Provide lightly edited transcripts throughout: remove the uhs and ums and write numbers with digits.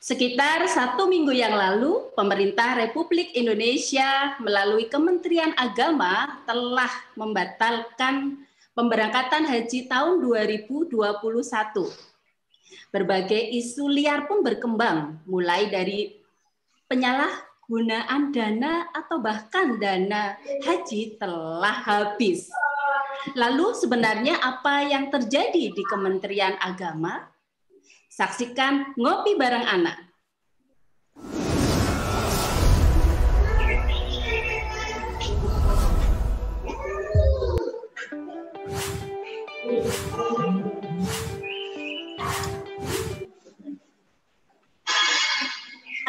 Sekitar 1 minggu yang lalu, pemerintah Republik Indonesia melalui Kementerian Agama telah membatalkan pemberangkatan haji tahun 2021. Berbagai isu liar pun berkembang, mulai dari penyalahgunaan dana atau bahkan dana haji telah habis. Lalu sebenarnya apa yang terjadi di Kementerian Agama? Saksikan Ngopi Bareng Anak.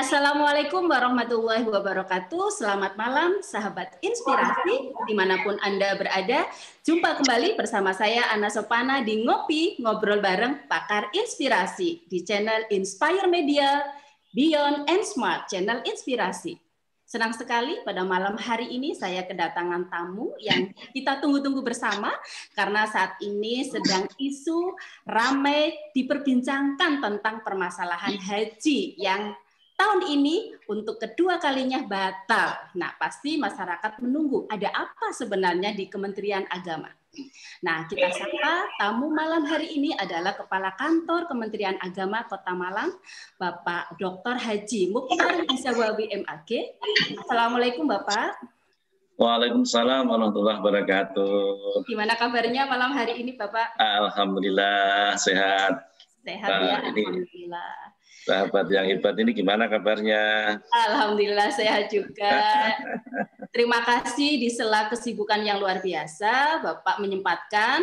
Assalamualaikum warahmatullahi wabarakatuh. Selamat malam sahabat inspirasi dimanapun Anda berada. Jumpa kembali bersama saya Ana Sopana di Ngopi Ngobrol Bareng Pakar Inspirasi di channel Inspire Media Beyond and Smart, channel inspirasi. Senang sekali pada malam hari ini saya kedatangan tamu yang kita tunggu-tunggu bersama karena saat ini sedang isu ramai diperbincangkan tentang permasalahan haji yang tahun ini untuk kedua kalinya batal. Nah, pasti masyarakat menunggu ada apa sebenarnya di Kementerian Agama. Nah, kita sapa tamu malam hari ini adalah Kepala Kantor Kementerian Agama Kota Malang, Bapak Dr. Haji Mukhtar Isawawi MAG. Assalamualaikum Bapak. Waalaikumsalam warahmatullahi wabarakatuh. Gimana kabarnya malam hari ini Bapak? Alhamdulillah sehat. Sehat ya, alhamdulillah. Sahabat yang hebat ini gimana kabarnya? Alhamdulillah sehat juga. Terima kasih di sela kesibukan yang luar biasa, Bapak menyempatkan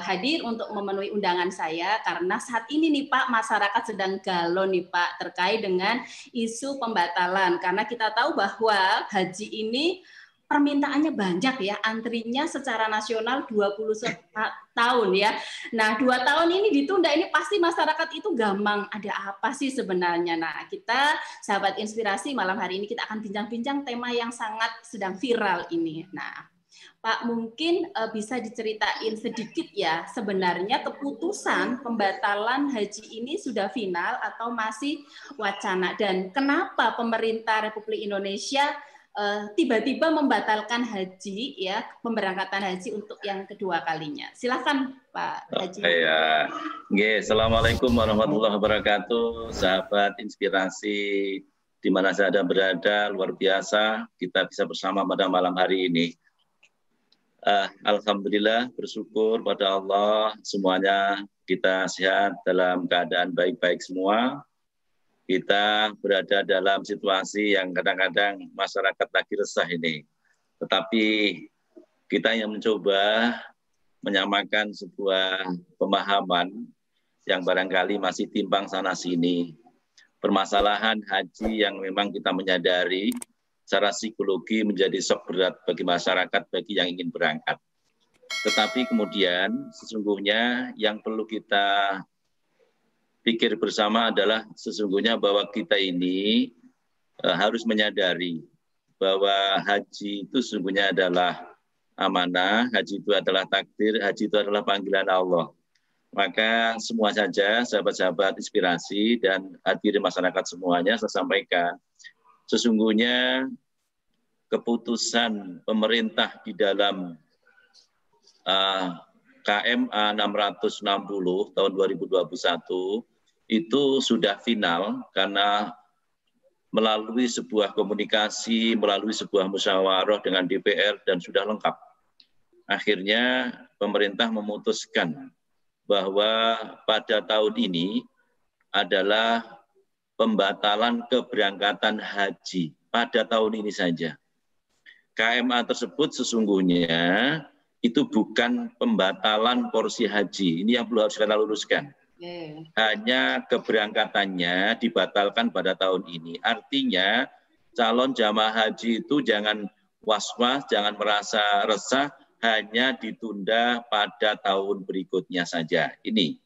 hadir untuk memenuhi undangan saya karena saat ini nih Pak, masyarakat sedang galau nih Pak terkait dengan isu pembatalan karena kita tahu bahwa haji ini permintaannya banyak ya, antrinya secara nasional 20 tahun ya. Nah, 2 tahun ini ditunda, ini pasti masyarakat itu gampang. Ada apa sih sebenarnya? Nah, kita sahabat inspirasi malam hari ini kita akan bincang-bincang tema yang sangat sedang viral ini. Nah, Pak mungkin bisa diceritain sedikit ya, sebenarnya keputusan pembatalan haji ini sudah final atau masih wacana? Dan kenapa pemerintah Republik Indonesia tiba-tiba membatalkan haji ya, pemberangkatan haji untuk yang kedua kalinya. Silakan Pak Haji. Ya. Assalamualaikum warahmatullahi wabarakatuh. Sahabat inspirasi di mana saya berada, luar biasa kita bisa bersama pada malam hari ini. Alhamdulillah, bersyukur pada Allah semuanya kita sehat dalam keadaan baik-baik semua. Kita berada dalam situasi yang kadang-kadang masyarakat lagi resah ini. Tetapi kita yang mencoba menyamakan sebuah pemahaman yang barangkali masih timpang sana-sini. Permasalahan haji yang memang kita menyadari secara psikologi menjadi shock berat bagi masyarakat, bagi yang ingin berangkat. Tetapi kemudian sesungguhnya yang perlu kita pikir bersama adalah sesungguhnya bahwa kita ini harus menyadari bahwa haji itu sesungguhnya adalah amanah, haji itu adalah takdir, haji itu adalah panggilan Allah. Maka semua saja sahabat-sahabat inspirasi dan hadirin masyarakat semuanya saya sampaikan, sesungguhnya keputusan pemerintah di dalam KMA 660 tahun 2021 itu sudah final karena melalui sebuah komunikasi, melalui sebuah musyawarah dengan DPR dan sudah lengkap. Akhirnya pemerintah memutuskan bahwa pada tahun ini adalah pembatalan keberangkatan haji pada tahun ini saja. KMA tersebut sesungguhnya itu bukan pembatalan porsi haji. Ini yang perlu harus kita luruskan. Hanya keberangkatannya dibatalkan pada tahun ini. Artinya calon jamaah haji itu jangan was-was, jangan merasa resah, hanya ditunda pada tahun berikutnya saja. Ini.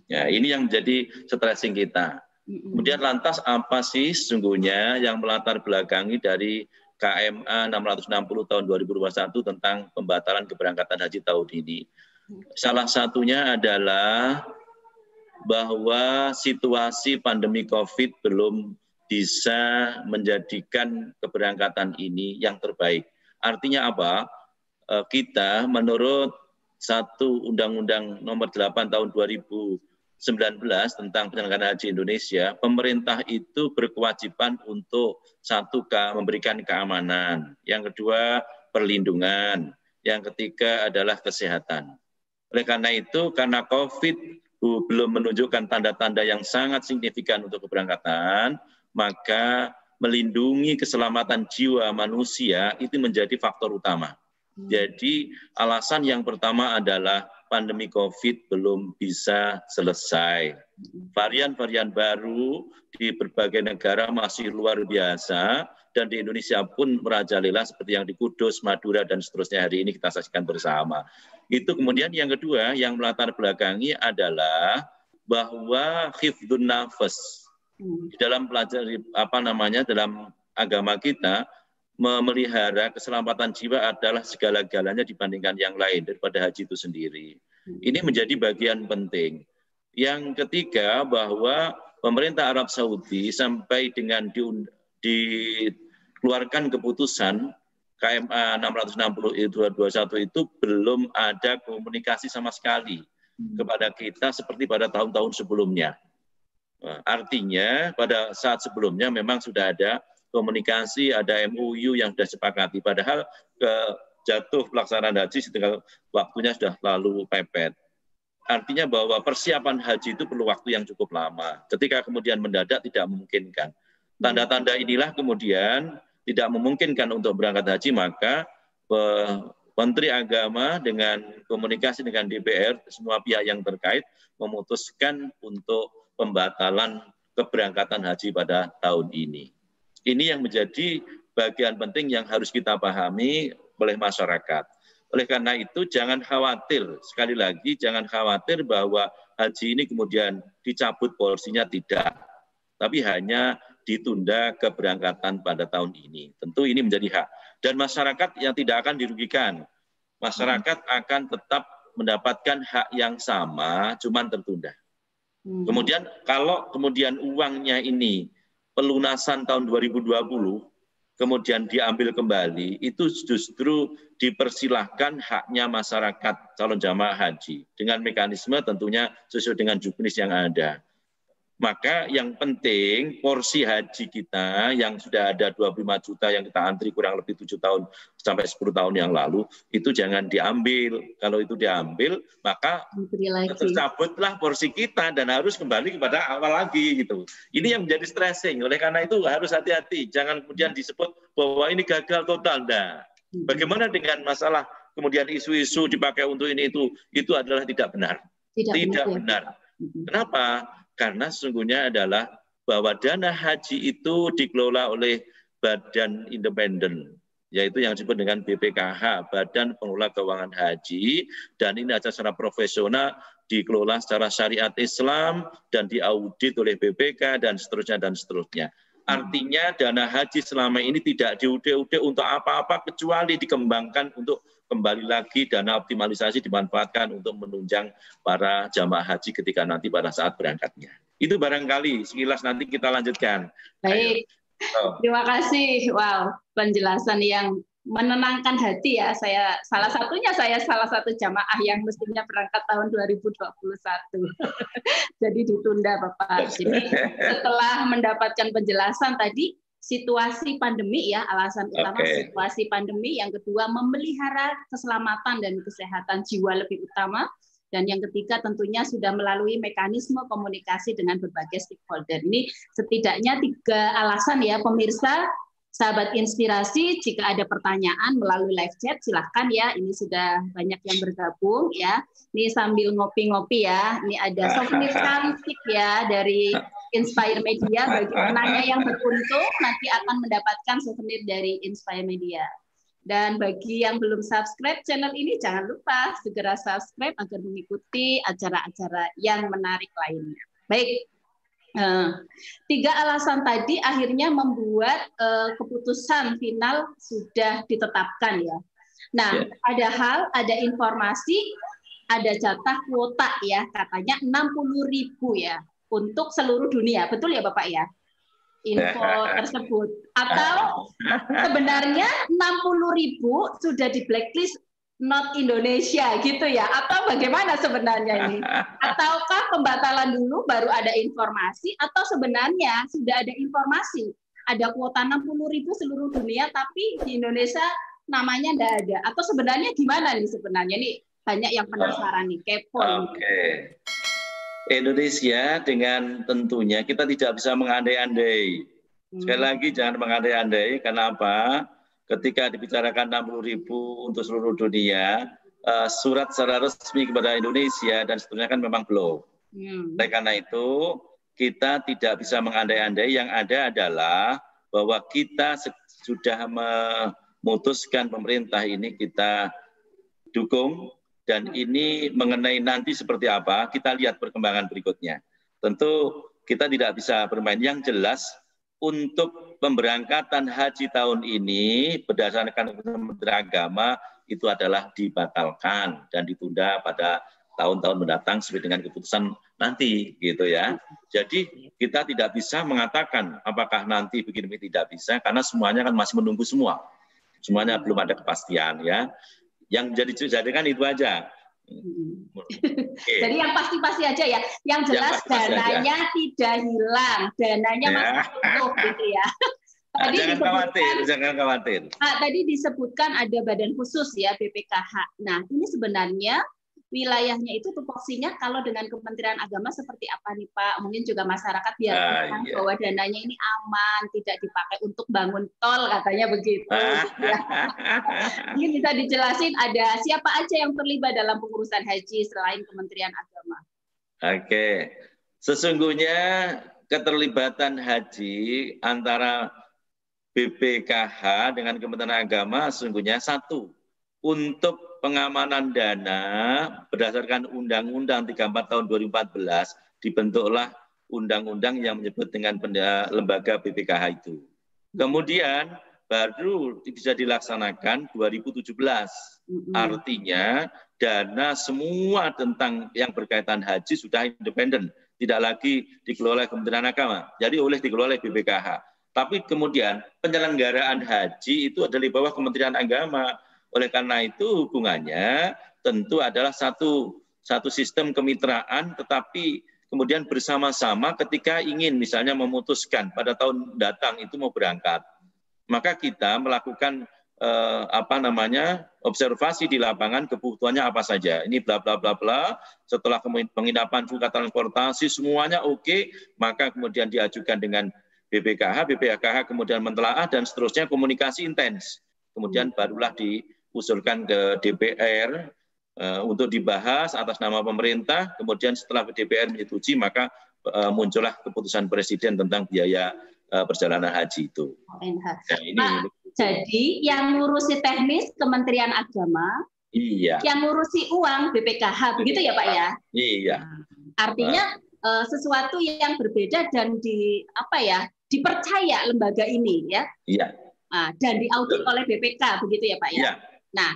Ya, ini yang menjadi stressing kita. Kemudian lantas apa sih sesungguhnya yang melatar belakangi dari KMA 660 tahun 2021 tentang pembatalan keberangkatan haji tahun ini? Salah satunya adalah bahwa situasi pandemi COVID belum bisa menjadikan keberangkatan ini yang terbaik. Artinya apa? Kita menurut satu Undang-Undang Nomor 8 Tahun 2019 tentang penyelenggaraan haji Indonesia, pemerintah itu berkewajiban untuk satu, memberikan keamanan, yang kedua perlindungan, yang ketiga adalah kesehatan. Oleh karena itu, karena COVID belum menunjukkan tanda-tanda yang sangat signifikan untuk keberangkatan, maka melindungi keselamatan jiwa manusia itu menjadi faktor utama. Jadi alasan yang pertama adalah pandemi COVID belum bisa selesai. Varian-varian baru di berbagai negara masih luar biasa, dan di Indonesia pun merajalela seperti yang di Kudus, Madura, dan seterusnya hari ini kita saksikan bersama. Itu kemudian yang kedua yang melatar belakangi adalah bahwa hifdzun nafas. Di dalam pelajari dalam agama kita, memelihara keselamatan jiwa adalah segala-galanya dibandingkan yang lain daripada haji itu sendiri. Ini menjadi bagian penting. Yang ketiga, bahwa pemerintah Arab Saudi sampai dengan dikeluarkan keputusan KMA 660/2021 itu belum ada komunikasi sama sekali kepada kita seperti pada tahun-tahun sebelumnya. Artinya pada saat sebelumnya memang sudah ada komunikasi, ada MOU yang sudah sepakati. Padahal jatuh pelaksanaan haji setelah waktunya sudah lalu pepet. Artinya bahwa persiapan haji itu perlu waktu yang cukup lama. Ketika kemudian mendadak tidak memungkinkan. Tanda-tanda inilah kemudian tidak memungkinkan untuk berangkat haji, maka Menteri Agama dengan komunikasi dengan DPR, semua pihak yang terkait memutuskan untuk pembatalan keberangkatan haji pada tahun ini. Ini yang menjadi bagian penting yang harus kita pahami oleh masyarakat. Oleh karena itu jangan khawatir, sekali lagi jangan khawatir bahwa haji ini kemudian dicabut porsinya, tidak. Tapi hanya ditunda keberangkatan pada tahun ini. Tentu ini menjadi hak. Dan masyarakat yang tidak akan dirugikan. Masyarakat akan tetap mendapatkan hak yang sama, cuman tertunda. Kemudian kalau kemudian uangnya ini pelunasan tahun 2020, kemudian diambil kembali, itu justru dipersilahkan haknya masyarakat calon jamaah haji dengan mekanisme tentunya sesuai dengan juknis yang ada. Maka yang penting porsi haji kita yang sudah ada 25 juta yang kita antri kurang lebih 7 tahun sampai 10 tahun yang lalu, itu jangan diambil. Kalau itu diambil, maka tercabutlah porsi kita dan harus kembali kepada awal lagi gitu. Ini yang menjadi stressing. Oleh karena itu harus hati-hati. Jangan kemudian disebut bahwa ini gagal total. Nah, bagaimana dengan masalah kemudian isu-isu dipakai untuk ini itu adalah tidak benar. Tidak benar. Kenapa? Karena sesungguhnya adalah bahwa dana haji itu dikelola oleh badan independen, yaitu yang disebut dengan BPKH, Badan Pengelola Keuangan Haji, dan ini adalah secara profesional dikelola secara syariat Islam dan diaudit oleh BPK dan seterusnya dan seterusnya. Artinya dana haji selama ini tidak diude-ude untuk apa-apa kecuali dikembangkan untuk kembali lagi dana optimalisasi dimanfaatkan untuk menunjang para jamaah haji ketika nanti pada saat berangkatnya. Itu barangkali sekilas, nanti kita lanjutkan. Baik, terima kasih. Wow, penjelasan yang menenangkan hati ya. Salah satu jamaah yang mestinya berangkat tahun 2021. Jadi ditunda Bapak. Jadi setelah mendapatkan penjelasan tadi, situasi pandemi ya, alasan utama situasi pandemi, yang kedua memelihara keselamatan dan kesehatan jiwa lebih utama, dan yang ketiga tentunya sudah melalui mekanisme komunikasi dengan berbagai stakeholder. Ini setidaknya 3 alasan ya pemirsa, sahabat inspirasi. Jika ada pertanyaan melalui live chat silahkan ya, ini sudah banyak yang bergabung ya. Ini sambil ngopi-ngopi ya, ini ada souvenir cantik ya dari Inspire Media. Bagi penanya yang beruntung nanti akan mendapatkan souvenir dari Inspire Media. Dan bagi yang belum subscribe channel ini, jangan lupa segera subscribe agar mengikuti acara-acara yang menarik lainnya. Baik, 3 alasan tadi akhirnya membuat keputusan final sudah ditetapkan ya. Nah, padahal ada informasi ada jatah kuota ya, katanya 60.000 ya untuk seluruh dunia. Betul ya Bapak ya? Info tersebut. Atau sebenarnya 60.000 sudah di blacklist not Indonesia gitu ya? Atau bagaimana sebenarnya ini? Ataukah pembatalan dulu baru ada informasi, atau sebenarnya sudah ada informasi ada kuota 60.000 seluruh dunia tapi di Indonesia namanya tidak ada? Atau sebenarnya gimana nih sebenarnya? Ini banyak yang penasaran nih, kepo. Oke. Indonesia dengan tentunya kita tidak bisa mengandai-andai. Sekali lagi jangan mengandai-andai, karena apa? Ketika dibicarakan 60.000 untuk seluruh dunia, surat secara resmi kepada Indonesia dan seterusnya kan memang belum. Oleh karena itu, kita tidak bisa mengandai-andai. Yang ada adalah bahwa kita sudah memutuskan pemerintah ini kita dukung, dan ini mengenai nanti seperti apa, kita lihat perkembangan berikutnya. Tentu kita tidak bisa bermain. Yang jelas, untuk pemberangkatan haji tahun ini berdasarkan Kementerian Agama itu adalah dibatalkan dan ditunda pada tahun-tahun mendatang sesuai dengan keputusan nanti, gitu ya. Jadi kita tidak bisa mengatakan apakah nanti begini tidak bisa, karena semuanya kan masih menunggu semua. Semuanya belum ada kepastian ya. Yang jadi kan itu aja. Okay. Jadi yang pasti-pasti aja ya. Yang jelas dananya tidak hilang, dananya masih utuh gitu ya. Tadi jangan khawatir. Tadi disebutkan ada badan khusus ya, BPKH. Nah, ini sebenarnya wilayahnya itu tupoksinya kalau dengan Kementerian Agama seperti apa nih Pak? Mungkin juga masyarakat biar tahu bahwa dananya ini aman, tidak dipakai untuk bangun tol, katanya begitu. Ini bisa dijelasin ada siapa aja yang terlibat dalam pengurusan haji selain Kementerian Agama? Oke, sesungguhnya keterlibatan haji antara BPKH dengan Kementerian Agama sesungguhnya satu, untuk pengamanan dana berdasarkan Undang-Undang 34 tahun 2014 dibentuklah undang-undang yang menyebut dengan lembaga BPKH itu. Kemudian baru bisa dilaksanakan 2017. Artinya dana semua tentang yang berkaitan haji sudah independen, tidak lagi dikelola Kementerian Agama, jadi dikelola BPKH. Tapi kemudian penyelenggaraan haji itu adalah di bawah Kementerian Agama. Oleh karena itu hubungannya tentu adalah satu sistem kemitraan, tetapi kemudian bersama-sama ketika ingin misalnya memutuskan pada tahun datang itu mau berangkat, maka kita melakukan observasi di lapangan kebutuhannya apa saja. Ini bla bla bla bla. Setelah penginapan juga transportasi semuanya oke, maka kemudian diajukan dengan BPKH, BPKH kemudian mentelaah dan seterusnya, komunikasi intens. Kemudian barulah diusulkan ke DPR untuk dibahas atas nama pemerintah. Kemudian setelah DPR menyetujui, maka muncullah keputusan Presiden tentang biaya perjalanan haji itu. Nah, ini jadi yang ngurusi teknis Kementerian Agama, iya. Yang ngurusi uang BPKH, begitu ya Pak ya? Iya. Artinya sesuatu yang berbeda dan dipercaya lembaga ini ya. Iya. Dan diaudit oleh BPK, begitu ya Pak ya? Iya. Nah,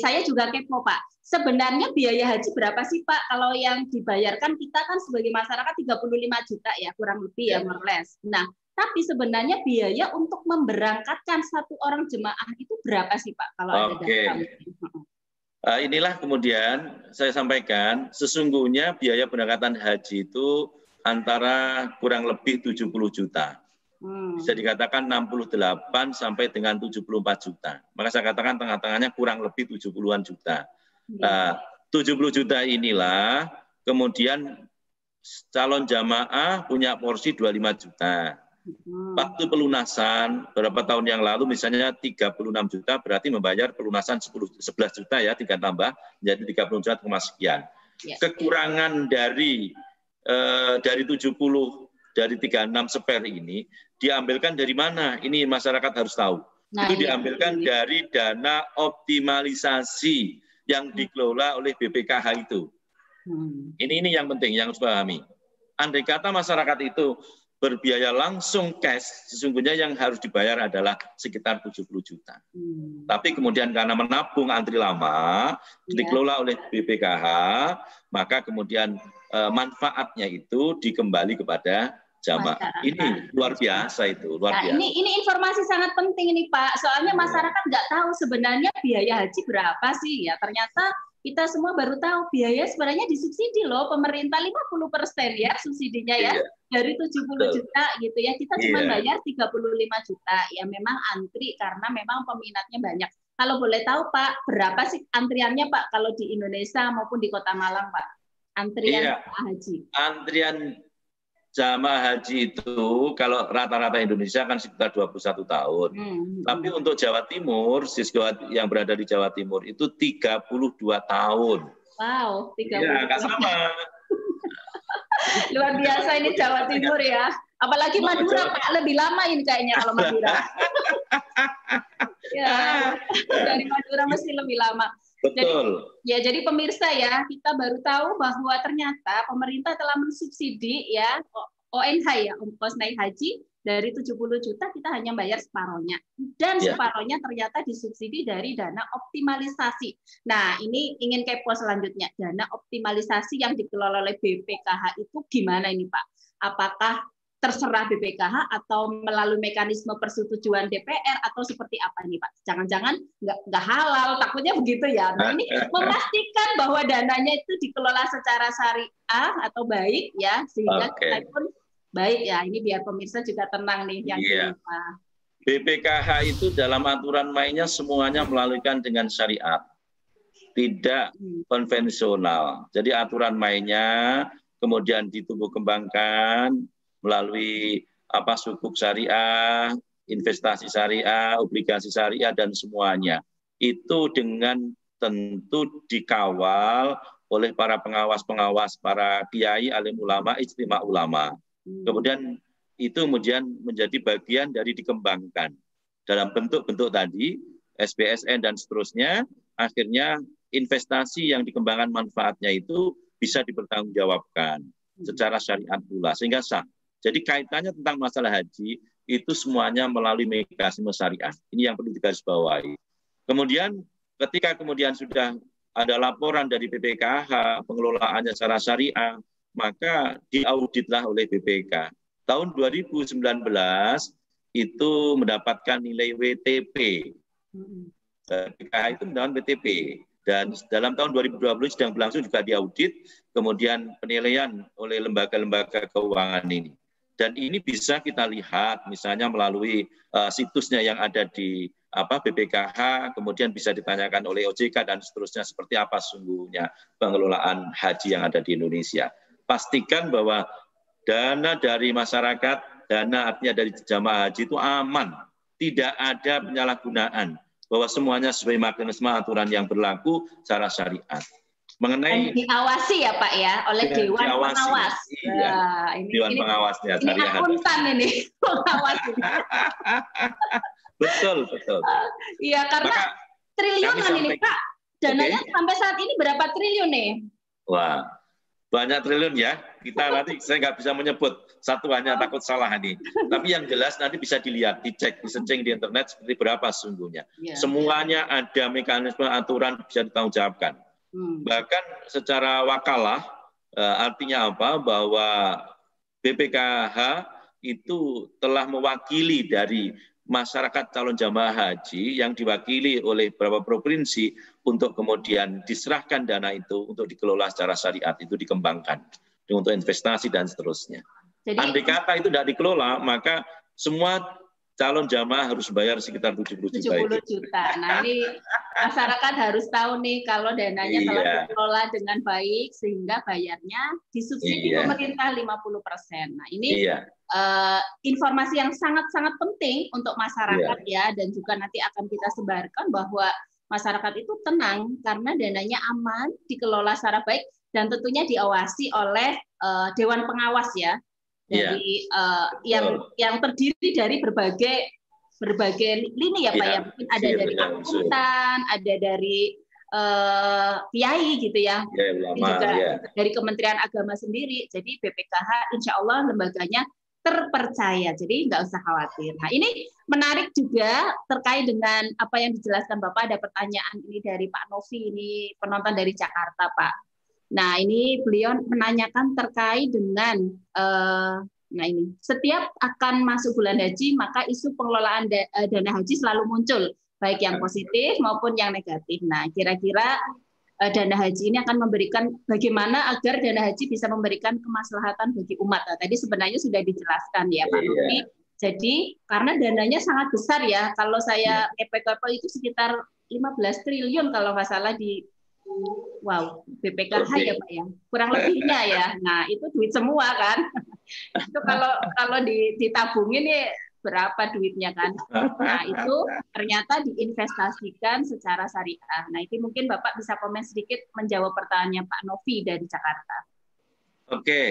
saya juga kepo Pak. Sebenarnya biaya haji berapa sih Pak? Kalau yang dibayarkan kita kan sebagai masyarakat 35 juta ya, kurang lebih ya, more or less. Nah, tapi sebenarnya biaya untuk memberangkatkan satu orang jemaah itu berapa sih Pak? Kalau ada data. Inilah kemudian saya sampaikan, sesungguhnya biaya berangkatan haji itu antara kurang lebih 70 juta. Bisa dikatakan 68 sampai dengan 74 juta. Maka saya katakan tengah-tengahnya kurang lebih 70-an juta. Nah, 70 juta inilah kemudian calon jamaah punya porsi 25 juta. Waktu pelunasan beberapa tahun yang lalu misalnya 36 juta, berarti membayar pelunasan 11 juta ya, 3 tambah menjadi 30 juta sekian. Kekurangan dari 70 dari 36 spare ini diambilkan dari mana? Ini masyarakat harus tahu. Itu diambilkan dari dana optimalisasi yang dikelola oleh BPKH itu. Ini yang penting yang harus dipahami. Andai kata masyarakat itu berbiaya langsung cash, sesungguhnya yang harus dibayar adalah sekitar 70 juta. Tapi kemudian karena menabung antri lama, dikelola oleh BPKH, maka kemudian manfaatnya itu dikembali kepada jamaah. Ini luar biasa itu, luar biasa. Ini informasi sangat penting ini Pak, soalnya masyarakat nggak tahu sebenarnya biaya haji berapa sih ya. Ternyata kita semua baru tahu biaya sebenarnya disubsidi loh pemerintah 50% ya subsidinya ya. Dari 70 juta gitu ya, kita cuma bayar 35 juta. Ya memang antri karena memang peminatnya banyak. Kalau boleh tahu Pak, berapa sih antriannya Pak kalau di Indonesia maupun di Kota Malang Pak? Antrian haji. Antrian jamaah haji itu kalau rata-rata Indonesia kan sekitar 21 tahun. Tapi untuk Jawa Timur, siswa yang berada di Jawa Timur itu 32 tahun. Wow, 32 ya, sama. Luar biasa ini Jawa Timur ya. Apalagi Madura Pak, lebih lama ini kayaknya kalau Madura. Ya, dari Madura mesti lebih lama. Betul. Jadi pemirsa ya, kita baru tahu bahwa ternyata pemerintah telah mensubsidi ya ONH ya, ongkos naik haji dari 70 juta kita hanya bayar separohnya. Dan separohnya ternyata disubsidi dari dana optimalisasi. Nah, ini ingin kepo selanjutnya. Dana optimalisasi yang dikelola oleh BPKH itu gimana ini Pak? Apakah terserah BPKH atau melalui mekanisme persetujuan DPR atau seperti apa nih Pak? Jangan-jangan nggak halal, takutnya begitu ya. Nah ini memastikan bahwa dananya itu dikelola secara syariah atau baik ya, sehingga kita pun baik ya. Ini biar pemirsa juga tenang nih yang ini Pak. BPKH itu dalam aturan mainnya semuanya melaluikan dengan syariat, tidak konvensional. Jadi aturan mainnya kemudian ditumbuh kembangkan melalui sukuk syariah, investasi syariah, obligasi syariah, dan semuanya. Itu dengan tentu dikawal oleh para pengawas-pengawas, para kiai, alim ulama, ijtima ulama. Kemudian itu kemudian menjadi bagian dari dikembangkan. Dalam bentuk-bentuk tadi, SBSN dan seterusnya, akhirnya investasi yang dikembangkan manfaatnya itu bisa dipertanggungjawabkan secara syariat pula, sehingga sah. Jadi kaitannya tentang masalah haji itu semuanya melalui mekanisme syariah. Ini yang perlu digarisbawahi. Kemudian ketika kemudian sudah ada laporan dari BPKH pengelolaannya secara syariah, maka diauditlah oleh BPK. Tahun 2019 itu mendapatkan nilai WTP. BPKH itu mendapatkan WTP. Dan dalam tahun 2020 sedang berlangsung juga diaudit, kemudian penilaian oleh lembaga-lembaga keuangan ini. Dan ini bisa kita lihat misalnya melalui situsnya yang ada di BPKH, kemudian bisa ditanyakan oleh OJK dan seterusnya seperti apa sesungguhnya pengelolaan haji yang ada di Indonesia. Pastikan bahwa dana dari masyarakat, dana artinya dari jamaah haji itu aman, tidak ada penyalahgunaan, bahwa semuanya sesuai mekanisme aturan yang berlaku secara syariat. Mengenai diawasi ya Pak ya oleh Dewan Pengawas. Iya, Dewan Pengawasnya. Ini akuntan ini pengawas. Betul. Iya karena triliunan ini Pak. Dananya sampai saat ini berapa triliun nih? Wah, banyak triliun ya. Kita nanti saya nggak bisa menyebut satu hanya takut salah nih. Tapi yang jelas nanti bisa dilihat, dicek, disearching di internet seperti berapa sesungguhnya. Semuanya ada mekanisme aturan bisa ditanggungjawabkan. Bahkan secara wakalah artinya apa? Bahwa BPKH itu telah mewakili dari masyarakat calon jamaah haji yang diwakili oleh beberapa provinsi untuk kemudian diserahkan dana itu untuk dikelola secara syariat, itu dikembangkan untuk investasi dan seterusnya. Andai kata itu tidak dikelola, maka semua calon jamaah harus bayar sekitar 70 juta. Nah ini masyarakat harus tahu nih kalau dananya telah dikelola dengan baik sehingga bayarnya disubsidi pemerintah 50%. Nah ini informasi yang sangat-sangat penting untuk masyarakat ya, dan juga nanti akan kita sebarkan bahwa masyarakat itu tenang karena dananya aman, dikelola secara baik dan tentunya diawasi oleh Dewan Pengawas ya. Jadi yang terdiri dari berbagai lini ya Pak ya, mungkin ada dari akuntan, ada dari kiai gitu ya, ulama, juga dari Kementerian Agama sendiri. Jadi BPKH insya Allah lembaganya terpercaya. Jadi nggak usah khawatir. Nah, ini menarik juga terkait dengan apa yang dijelaskan Bapak. Ada pertanyaan ini dari Pak Novi, ini penonton dari Jakarta, Pak. Nah, ini beliau menanyakan terkait dengan nah ini, setiap akan masuk bulan haji, maka isu pengelolaan dana haji selalu muncul, baik yang positif maupun yang negatif. Nah, kira-kira dana haji ini akan memberikan bagaimana agar dana haji bisa memberikan kemaslahatan bagi umat. Nah, tadi sebenarnya sudah dijelaskan ya Pak Novi. Jadi karena dananya sangat besar ya, kalau saya kepo-kepo itu sekitar 15 triliun kalau nggak salah di BPKH ya Pak ya, kurang lebihnya ya. Nah itu duit semua kan. Itu kalau ditabungin ya berapa duitnya kan. Nah itu ternyata diinvestasikan secara syariah. Nah itu mungkin Bapak bisa komen sedikit menjawab pertanyaan Pak Novi dari Jakarta. Oke,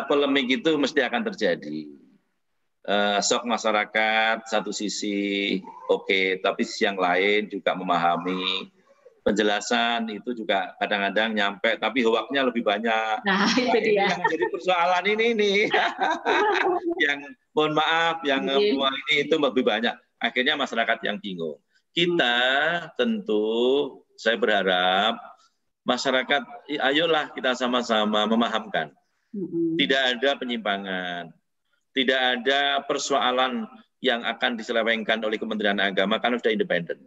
polemik itu mesti akan terjadi. Sok masyarakat satu sisi oke, tapi sisi yang lain juga memahami. Penjelasan itu juga kadang-kadang nyampe, tapi hoaknya lebih banyak. Nah, itu dia. Yang menjadi persoalan ini. Yang mohon maaf, yang ini itu lebih banyak. Akhirnya masyarakat yang bingung. Kita tentu, saya berharap masyarakat, ayolah kita sama-sama memahamkan. Tidak ada penyimpangan, tidak ada persoalan yang akan diselewengkan oleh Kementerian Agama karena sudah independen.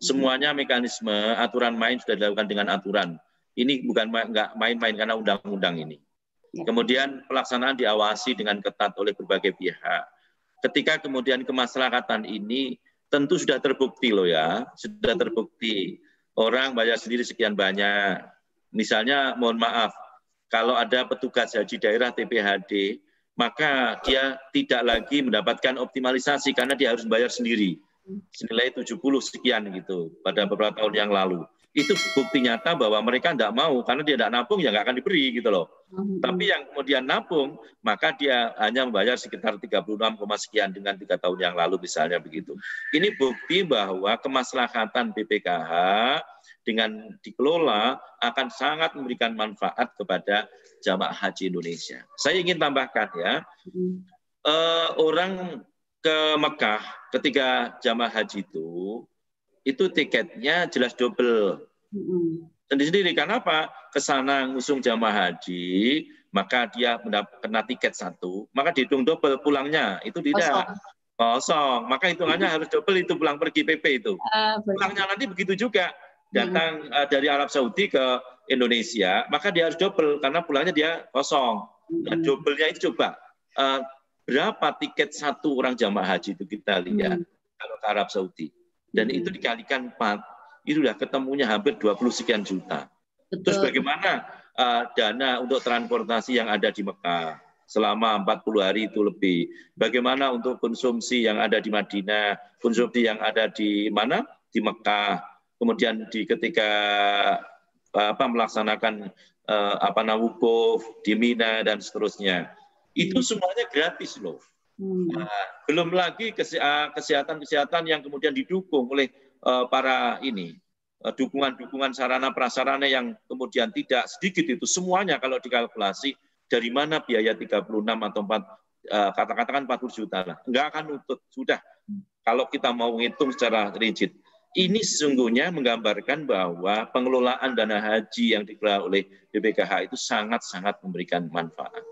Semuanya mekanisme, aturan main sudah dilakukan dengan aturan. Ini bukan nggak main-main karena undang-undang ini. Kemudian pelaksanaan diawasi dengan ketat oleh berbagai pihak. Ketika kemudian kemaslahatan ini tentu sudah terbukti loh ya, sudah terbukti. Orang bayar sendiri sekian banyak. Misalnya mohon maaf, kalau ada petugas haji daerah TPHD, maka dia tidak lagi mendapatkan optimalisasi karena dia harus bayar sendiri. Senilai 70 sekian gitu pada beberapa tahun yang lalu. Itu bukti nyata bahwa mereka tidak mau karena dia tidak nabung ya nggak akan diberi gitu loh. Tapi yang kemudian nabung maka dia hanya membayar sekitar 36, sekian dengan 3 tahun yang lalu misalnya begitu. Ini bukti bahwa kemaslahatan BPKH dengan dikelola akan sangat memberikan manfaat kepada jamaah haji Indonesia. Saya ingin tambahkan ya, orang ke Mekah ketika jamaah haji itu tiketnya jelas double. Sendiri karena apa? Kesana ngusung jamaah haji, maka dia kena tiket satu, maka dihitung double pulangnya itu tidak kosong. Maka hitungannya harus double itu pulang pergi PP itu. Pulangnya nanti begitu juga. Datang dari Arab Saudi ke Indonesia, maka dia harus double karena pulangnya dia kosong. Nah, double-nya itu coba. Berapa tiket satu orang jamaah haji itu kita lihat kalau ke Arab Saudi. Dan itu dikalikan 4, itu sudah ketemunya hampir 20 sekian juta. Betul. Terus bagaimana dana untuk transportasi yang ada di Mekah selama 40 hari itu lebih. Bagaimana untuk konsumsi yang ada di Madinah, konsumsi yang ada di mana? Di Mekah. Kemudian ketika melaksanakan wukuf di Mina dan seterusnya. Itu semuanya gratis loh. Nah, belum lagi kesehatan-kesehatan yang kemudian didukung oleh para dukungan-dukungan sarana prasarana yang kemudian tidak sedikit itu semuanya kalau dikalkulasi dari mana biaya 36 atau 4 katakan 40 juta lah. Enggak akan nutut sudah kalau kita mau ngitung secara rigid. Ini sesungguhnya menggambarkan bahwa pengelolaan dana haji yang dikelola oleh BPKH itu sangat-sangat memberikan manfaat.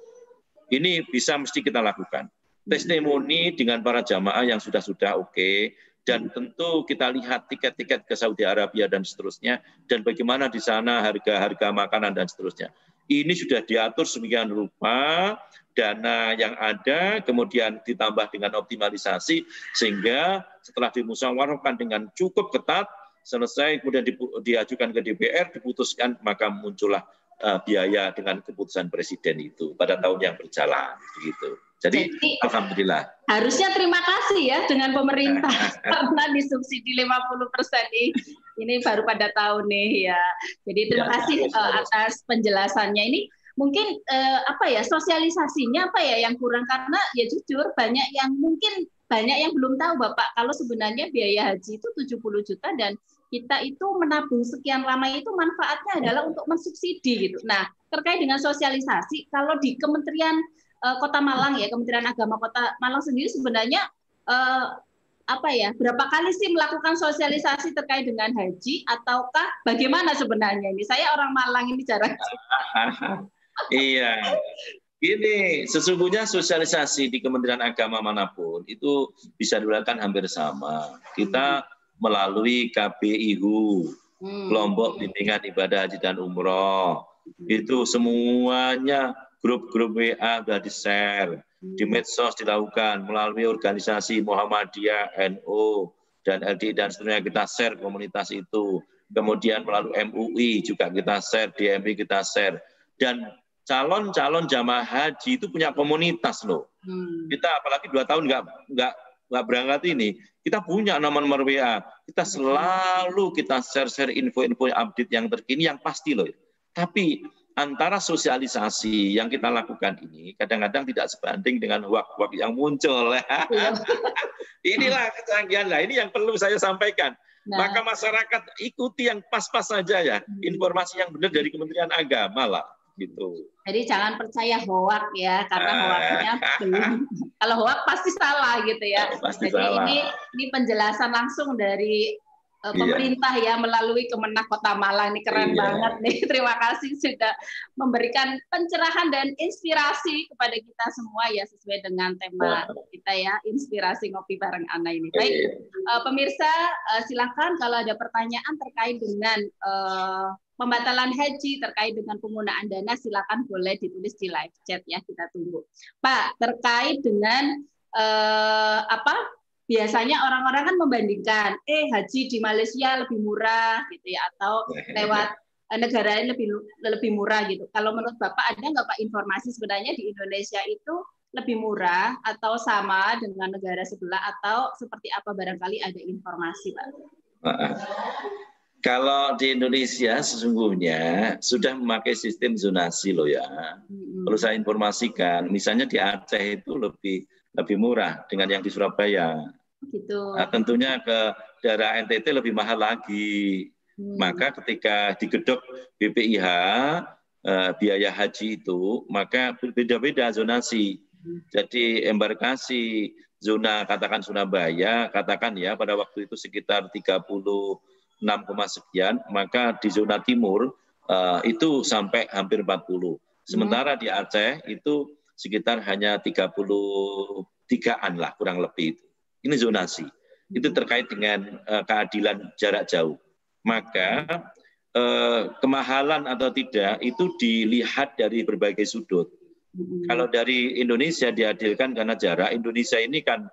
Ini bisa mesti kita lakukan. Testimoni dengan para jamaah yang sudah oke, dan tentu kita lihat tiket-tiket ke Saudi Arabia dan seterusnya, dan bagaimana di sana harga-harga makanan dan seterusnya. Ini sudah diatur sedemikian rupa, dana yang ada, kemudian ditambah dengan optimalisasi, sehingga setelah dimusyawarahkan dengan cukup ketat, selesai kemudian diajukan ke DPR, diputuskan, maka muncullah biaya dengan keputusan presiden itu pada tahun yang berjalan begitu. Jadi alhamdulillah. Harusnya terima kasih ya dengan pemerintah karena disubsidi 50% ini baru pada tahun nih ya. Jadi terima kasih atas penjelasannya ini. Mungkin sosialisasinya yang kurang karena ya jujur banyak yang belum tahu Bapak kalau sebenarnya biaya haji itu 70 juta dan kita itu menabung sekian lama itu manfaatnya adalah untuk mensubsidi gitu. Nah, terkait dengan sosialisasi kalau di Kementerian Kota Malang ya, Kementerian Agama Kota Malang sendiri sebenarnya berapa kali sih melakukan sosialisasi terkait dengan haji, ataukah bagaimana sebenarnya ini? Saya orang Malang ini jarang. Iya, ini sesungguhnya sosialisasi di Kementerian Agama manapun itu bisa dilakukan hampir sama. Kita melalui KBIHU, Kelompok Bimbingan Ibadah Haji dan Umroh, itu semuanya grup-grup WA sudah di-share, di medsos dilakukan, melalui organisasi Muhammadiyah, NU, dan LDI, dan seterusnya kita share komunitas itu. Kemudian melalui MUI juga kita share, DMI kita share. Dan calon-calon jamaah haji itu punya komunitas loh. Kita apalagi 2 tahun nggak berangkat ini, kita punya nomor WA. Kita selalu kita share info-info update yang terkini yang pasti loh. Tapi antara sosialisasi yang kita lakukan ini kadang-kadang tidak sebanding dengan hoak-hoak yang muncul. Inilah kecanggihan lah. Ini yang perlu saya sampaikan. Maka masyarakat ikuti yang pas-pas saja ya, informasi yang benar dari Kementerian Agama lah, gitu. Jadi jangan percaya hoak ya, karena hoaknya belum. Kalau hoak pasti salah gitu ya. Pasti jadi salah. Ini penjelasan langsung dari pemerintah ya melalui Kemenak Kota Malang. Ini keren banget nih. Terima kasih sudah memberikan pencerahan dan inspirasi kepada kita semua ya, sesuai dengan tema kita ya, inspirasi ngopi bareng Ana ini. Baik, pemirsa silakan kalau ada pertanyaan terkait dengan pembatalan haji, terkait dengan penggunaan dana, silakan boleh ditulis di live chat ya, kita tunggu. Pak, terkait dengan biasanya orang-orang kan membandingkan, haji di Malaysia lebih murah gitu ya, atau lewat negara lain lebih murah gitu. Kalau menurut Bapak ada nggak Pak informasi sebenarnya di Indonesia itu lebih murah atau sama dengan negara sebelah, atau seperti apa, barangkali ada informasi Pak? Kalau di Indonesia sesungguhnya sudah memakai sistem zonasi loh ya. Perlu saya informasikan, misalnya di Aceh itu lebih murah dengan yang di Surabaya. Gitu. Nah, tentunya ke daerah NTT lebih mahal lagi. Maka ketika digedok BPIH biaya haji itu, maka berbeda-beda zonasi. Jadi embarkasi zona katakan Surabaya, katakan ya pada waktu itu sekitar 36, sekian, maka di zona timur itu sampai hampir 40. Sementara di Aceh itu sekitar hanya 33-an lah kurang lebih itu. Ini zonasi. Itu terkait dengan keadilan jarak jauh. Maka kemahalan atau tidak itu dilihat dari berbagai sudut. Kalau dari Indonesia diadilkan karena jarak, Indonesia ini kan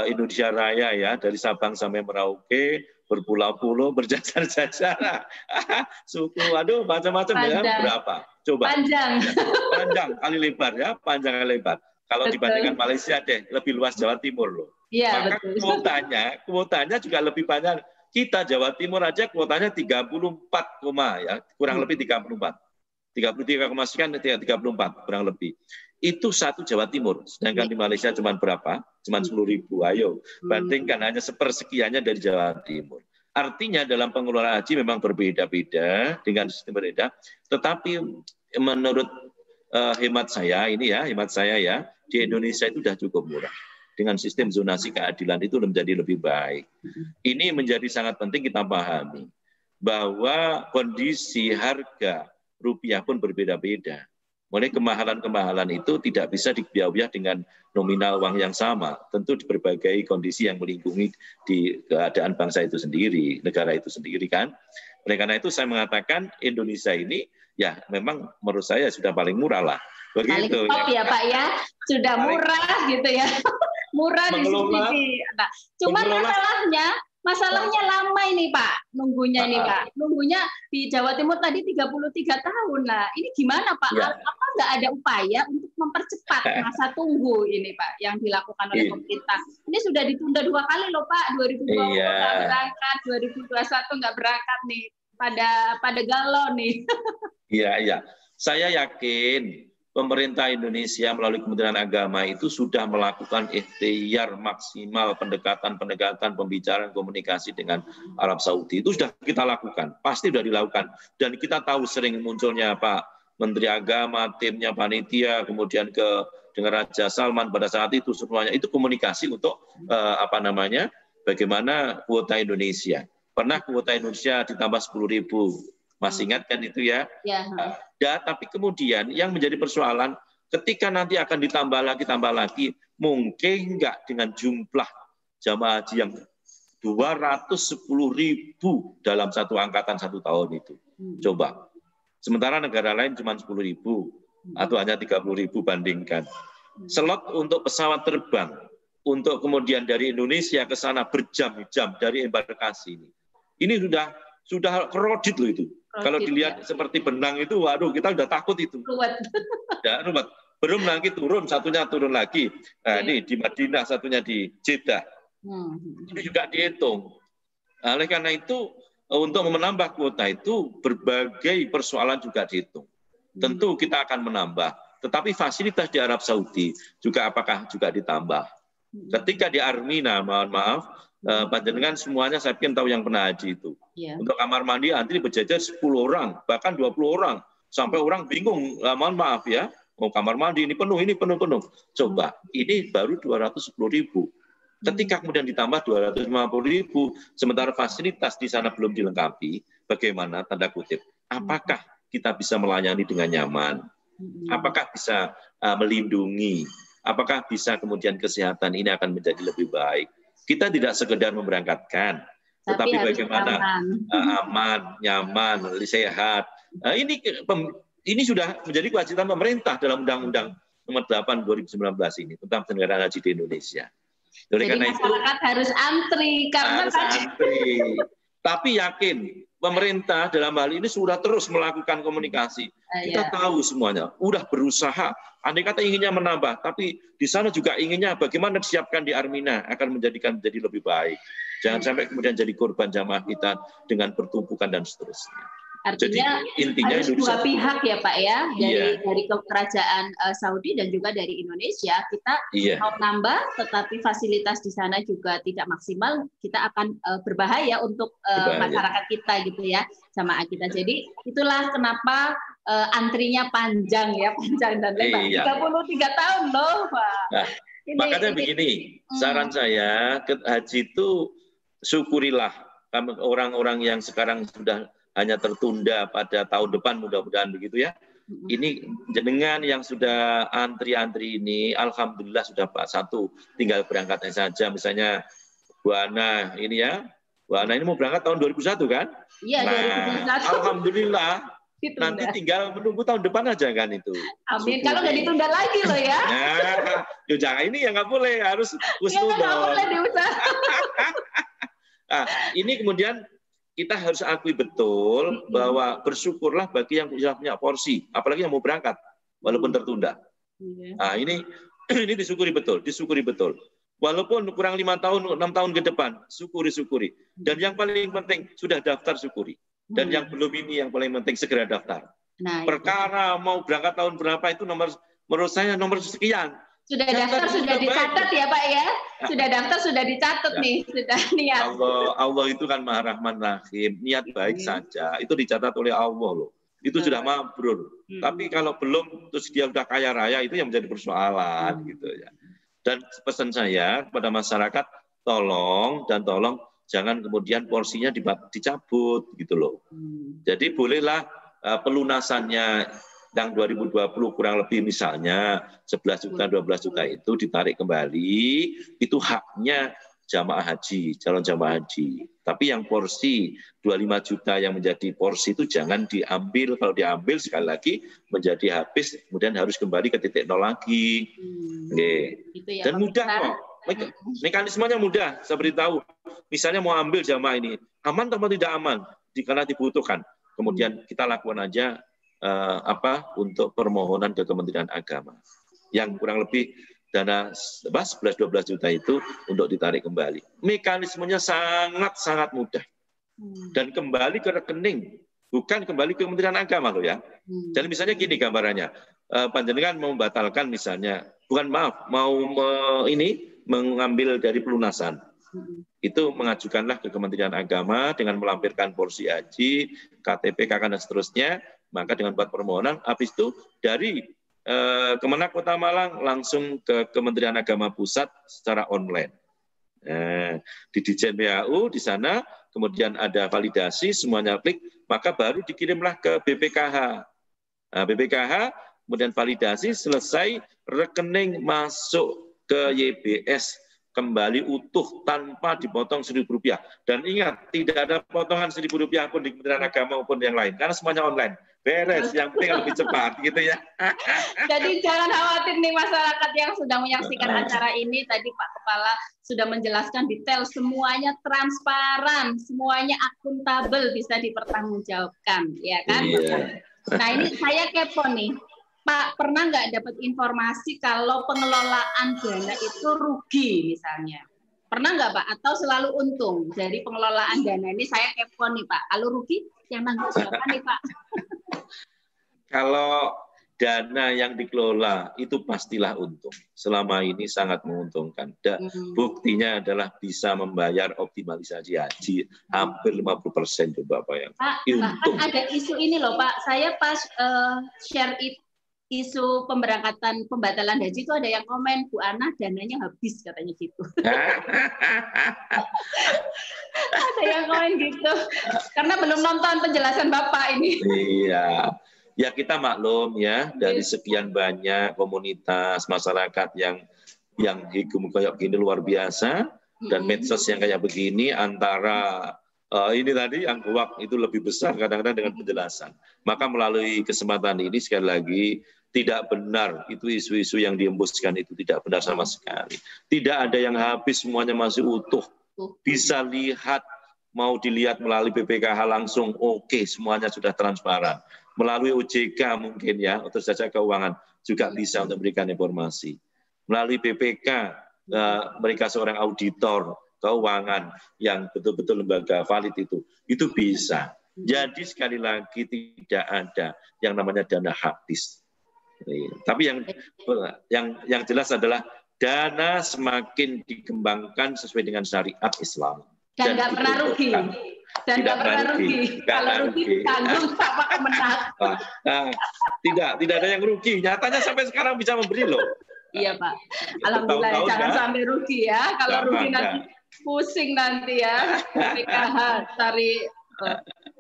Indonesia Raya ya, dari Sabang sampai Merauke, berpulau-pulau, berjajar-jajar. Suku, aduh macam-macam ya, berapa? Coba. Panjang kali lebar ya, panjang kali lebar. Kalau dibandingkan Malaysia deh, lebih luas Jawa Timur loh. Ya, maka betul. kuotanya juga lebih banyak. Kita Jawa Timur aja kuotanya 34, ya, kurang lebih 34. 33, sekian 34 kurang lebih. Itu satu Jawa Timur. Sedangkan di Malaysia cuma berapa? Cuma 10.000. Ayo, bandingkan hanya sepersekiannya dari Jawa Timur. Artinya dalam pengelolaan haji memang berbeda-beda dengan sistem berbeda. Tetapi menurut hemat saya ya, di Indonesia itu sudah cukup murah. Dengan sistem zonasi keadilan itu menjadi lebih baik. Ini menjadi sangat penting kita pahami bahwa kondisi harga rupiah pun berbeda-beda. Mulai kemahalan-kemahalan itu tidak bisa dibiayai dengan nominal uang yang sama. Tentu di berbagai kondisi yang melingkungi di keadaan bangsa itu sendiri, negara itu sendiri kan. Oleh karena itu saya mengatakan Indonesia ini ya memang menurut saya sudah paling murah lah. Begitu. Paling top ya Pak ya, sudah murah gitu ya. Murah di sini. Nah, cuman masalahnya lama ini Pak, nunggunya nih Pak. Nunggunya di Jawa Timur tadi 33 tahun. Nah, ini gimana Pak? Ya. Apa nggak ada upaya untuk mempercepat masa tunggu ini Pak yang dilakukan oleh pemerintah? Ini sudah ditunda 2 kali loh Pak, 2020 nggak berangkat, 2021 nggak berangkat nih. Pada galau nih. Iya. Saya yakin pemerintah Indonesia melalui Kementerian Agama itu sudah melakukan ikhtiar maksimal pendekatan, pembicaraan, komunikasi dengan Arab Saudi. Itu sudah kita lakukan, pasti sudah dilakukan. Dan kita tahu sering munculnya Pak Menteri Agama, timnya panitia, kemudian ke dengan Raja Salman pada saat itu semuanya itu komunikasi untuk bagaimana kuota Indonesia. Pernah kuota Indonesia ditambah 10.000. Masih ingat kan itu ya? Ya. Tapi kemudian yang menjadi persoalan ketika nanti akan ditambah lagi, mungkin nggak dengan jumlah jamaah haji yang 210.000 dalam satu angkatan satu tahun itu. Coba. Sementara negara lain cuma 10.000 atau hanya 30.000 bandingkan. Slot untuk pesawat terbang, untuk kemudian dari Indonesia ke sana berjam-jam dari embarkasi ini. Ini sudah kredit loh itu. Kalau dilihat seperti benang itu, waduh kita udah takut itu. Ruwet. Belum lagi satunya turun lagi. Nah ini di Madinah, satunya di Jeddah. Ini juga dihitung. Oleh karena itu, untuk menambah kuota itu berbagai persoalan juga dihitung. Tentu kita akan menambah, tetapi fasilitas di Arab Saudi juga apakah juga ditambah? Ketika di Armina, mohon maaf, panjenengan semuanya saya pikir tahu yang pernah haji itu. Untuk kamar mandi antri berjajar 10 orang, bahkan 20 orang, sampai orang bingung. Mohon maaf ya, mau kamar mandi ini penuh. Coba, ini baru 210.000. Ketika kemudian ditambah 250.000, sementara fasilitas di sana belum dilengkapi, bagaimana tanda kutip? Apakah kita bisa melayani dengan nyaman? Apakah bisa melindungi? Apakah bisa kemudian kesehatan ini akan menjadi lebih baik? Kita tidak sekedar memberangkatkan, tetapi bagaimana aman, nyaman, sehat. Ini sudah menjadi kewajiban pemerintah dalam Undang-Undang Nomor 8 2019 ini tentang penyelenggaraan haji di Indonesia. Jadi karena masyarakat harus antri karena antri. Tapi yakin pemerintah dalam hal ini sudah terus melakukan komunikasi. Kita tahu semuanya, udah berusaha. Andai kata inginnya menambah, tapi di sana juga inginnya bagaimana disiapkan di Armina akan menjadi lebih baik. Jangan sampai kemudian jadi korban jamaah kita dengan pertumpukan dan seterusnya. Artinya jadi, intinya harus dua pihak ya Pak ya, dari kerajaan Saudi dan juga dari Indonesia. Kita mau nambah, tetapi fasilitas di sana juga tidak maksimal, kita akan berbahaya untuk masyarakat kita gitu ya, jamaah kita. Jadi itulah kenapa antrinya panjang dan lebar. 33 tahun loh Pak. Nah, makanya begini, saran saya ke haji itu syukurilah orang-orang yang sekarang sudah hanya tertunda pada tahun depan, mudah-mudahan begitu ya. Ini jenengan yang sudah antri-antri ini, alhamdulillah sudah Pak satu, tinggal berangkatnya saja. Misalnya Bu Ana ini ya, Bu Ana ini mau berangkat tahun 2001 kan? Iya, nah, 2001. Alhamdulillah. Ditunda. Nanti tinggal menunggu tahun depan aja kan itu. Amin. Kalau nggak ditunda lagi loh ya. Nah, jangan ini ya nggak boleh, harus husnudon. Nggak boleh diusahakan. Nah, ini kemudian kita harus akui betul bahwa bersyukurlah bagi yang punya porsi, apalagi yang mau berangkat walaupun tertunda. Nah, ini disyukuri betul. Walaupun kurang 5 tahun, 6 tahun ke depan, syukuri. Dan yang paling penting sudah daftar syukuri. Dan yang belum ini yang paling penting segera daftar. Nah, perkara mau berangkat tahun berapa itu menurut saya nomor sekian. Sudah daftar, sudah dicatat ya Pak ya? Sudah daftar, sudah dicatat nih, sudah niat. Allah itu kan Maha Rahman Rahim, niat baik saja, itu dicatat oleh Allah loh. Itu sudah mabrur. Tapi kalau belum, terus dia sudah kaya raya, itu yang menjadi persoalan gitu ya. Dan pesan saya kepada masyarakat, tolong jangan kemudian porsinya dicabut gitu loh. Jadi bolehlah pelunasannya yang 2020 kurang lebih misalnya 11 juta, 12 juta itu ditarik kembali, itu haknya jamaah haji, calon jamaah haji. Tapi yang porsi 25 juta yang menjadi porsi itu jangan diambil, kalau diambil sekali lagi menjadi habis, kemudian harus kembali ke titik nol lagi. Gitu ya, dan mudah kok, mekanismenya mudah, saya beritahu. Misalnya mau ambil jamaah ini, aman atau tidak aman, karena dibutuhkan. Kemudian kita lakukan aja untuk permohonan ke Kementerian Agama yang kurang lebih dana 11-12 juta itu untuk ditarik kembali. Mekanismenya sangat mudah dan kembali ke rekening, bukan kembali ke Kementerian Agama loh ya. Jadi misalnya gini gambarannya, panjenengan mau membatalkan misalnya, mengambil dari pelunasan. Itu mengajukanlah ke Kementerian Agama dengan melampirkan porsi haji, KTP, KK dan seterusnya. Maka dengan buat permohonan, habis itu dari Kemenak Kota Malang langsung ke Kementerian Agama Pusat secara online. Di Ditjen PAU di sana, kemudian ada validasi, semuanya klik, maka baru dikirimlah ke BPKH. BPKH kemudian validasi, selesai, rekening masuk ke YBS kembali utuh tanpa dipotong Rp1.000. Dan ingat, tidak ada potongan Rp1.000 pun di Kementerian Agama maupun yang lain, karena semuanya online. Beres, yang penting lebih cepat, gitu ya. Jadi jangan khawatir nih masyarakat yang sedang menyaksikan acara ini. Tadi Pak Kepala sudah menjelaskan detail, semuanya transparan, semuanya akuntabel, bisa dipertanggungjawabkan, ya kan? Iya. Nah ini saya kepo nih, Pak, pernah nggak dapat informasi kalau pengelolaan dana itu rugi misalnya? Pernah nggak Pak? Atau selalu untung dari pengelolaan dana ini? Saya kepo nih Pak, kalau rugi yang nanggung siapa nih Pak? Kalau dana yang dikelola itu pastilah untung. Selama ini sangat menguntungkan. Buktinya adalah bisa membayar optimalisasi haji hampir 50% coba Pak yang. Pak, bahkan ada isu ini loh Pak. Saya pas share isu pembatalan haji itu ada yang komen, Bu Ana dananya habis katanya gitu. Ada yang komen gitu. Karena belum nonton penjelasan Bapak ini. Iya. Ya kita maklum ya, dari sekian banyak komunitas masyarakat yang hikum kayak gini luar biasa, dan medsos yang kayak begini, antara ini tadi yang hoak itu lebih besar kadang-kadang dengan penjelasan. Maka melalui kesempatan ini sekali lagi, tidak benar itu isu-isu yang diembuskan itu tidak benar sama sekali. Tidak ada yang habis, semuanya masih utuh. Bisa lihat, mau dilihat melalui BPKH langsung, oke, semuanya sudah transparan. Melalui OJK mungkin ya, Otoritas Jasa Keuangan juga bisa untuk memberikan informasi. Melalui BPK, mereka seorang auditor keuangan yang betul-betul lembaga valid itu bisa. Jadi sekali lagi tidak ada yang namanya dana habis. Tapi yang jelas adalah dana semakin dikembangkan sesuai dengan syariat Islam. Dan nggak pernah rugi. Dan nggak pernah rugi. Kalau rugi tanggung sama Kemenak. Tidak ada yang rugi. Nyatanya sampai sekarang bisa memberi loh. Iya Pak. Alhamdulillah jangan sampai rugi ya. Kalau rugi nanti pusing nanti ya. BPKH cari.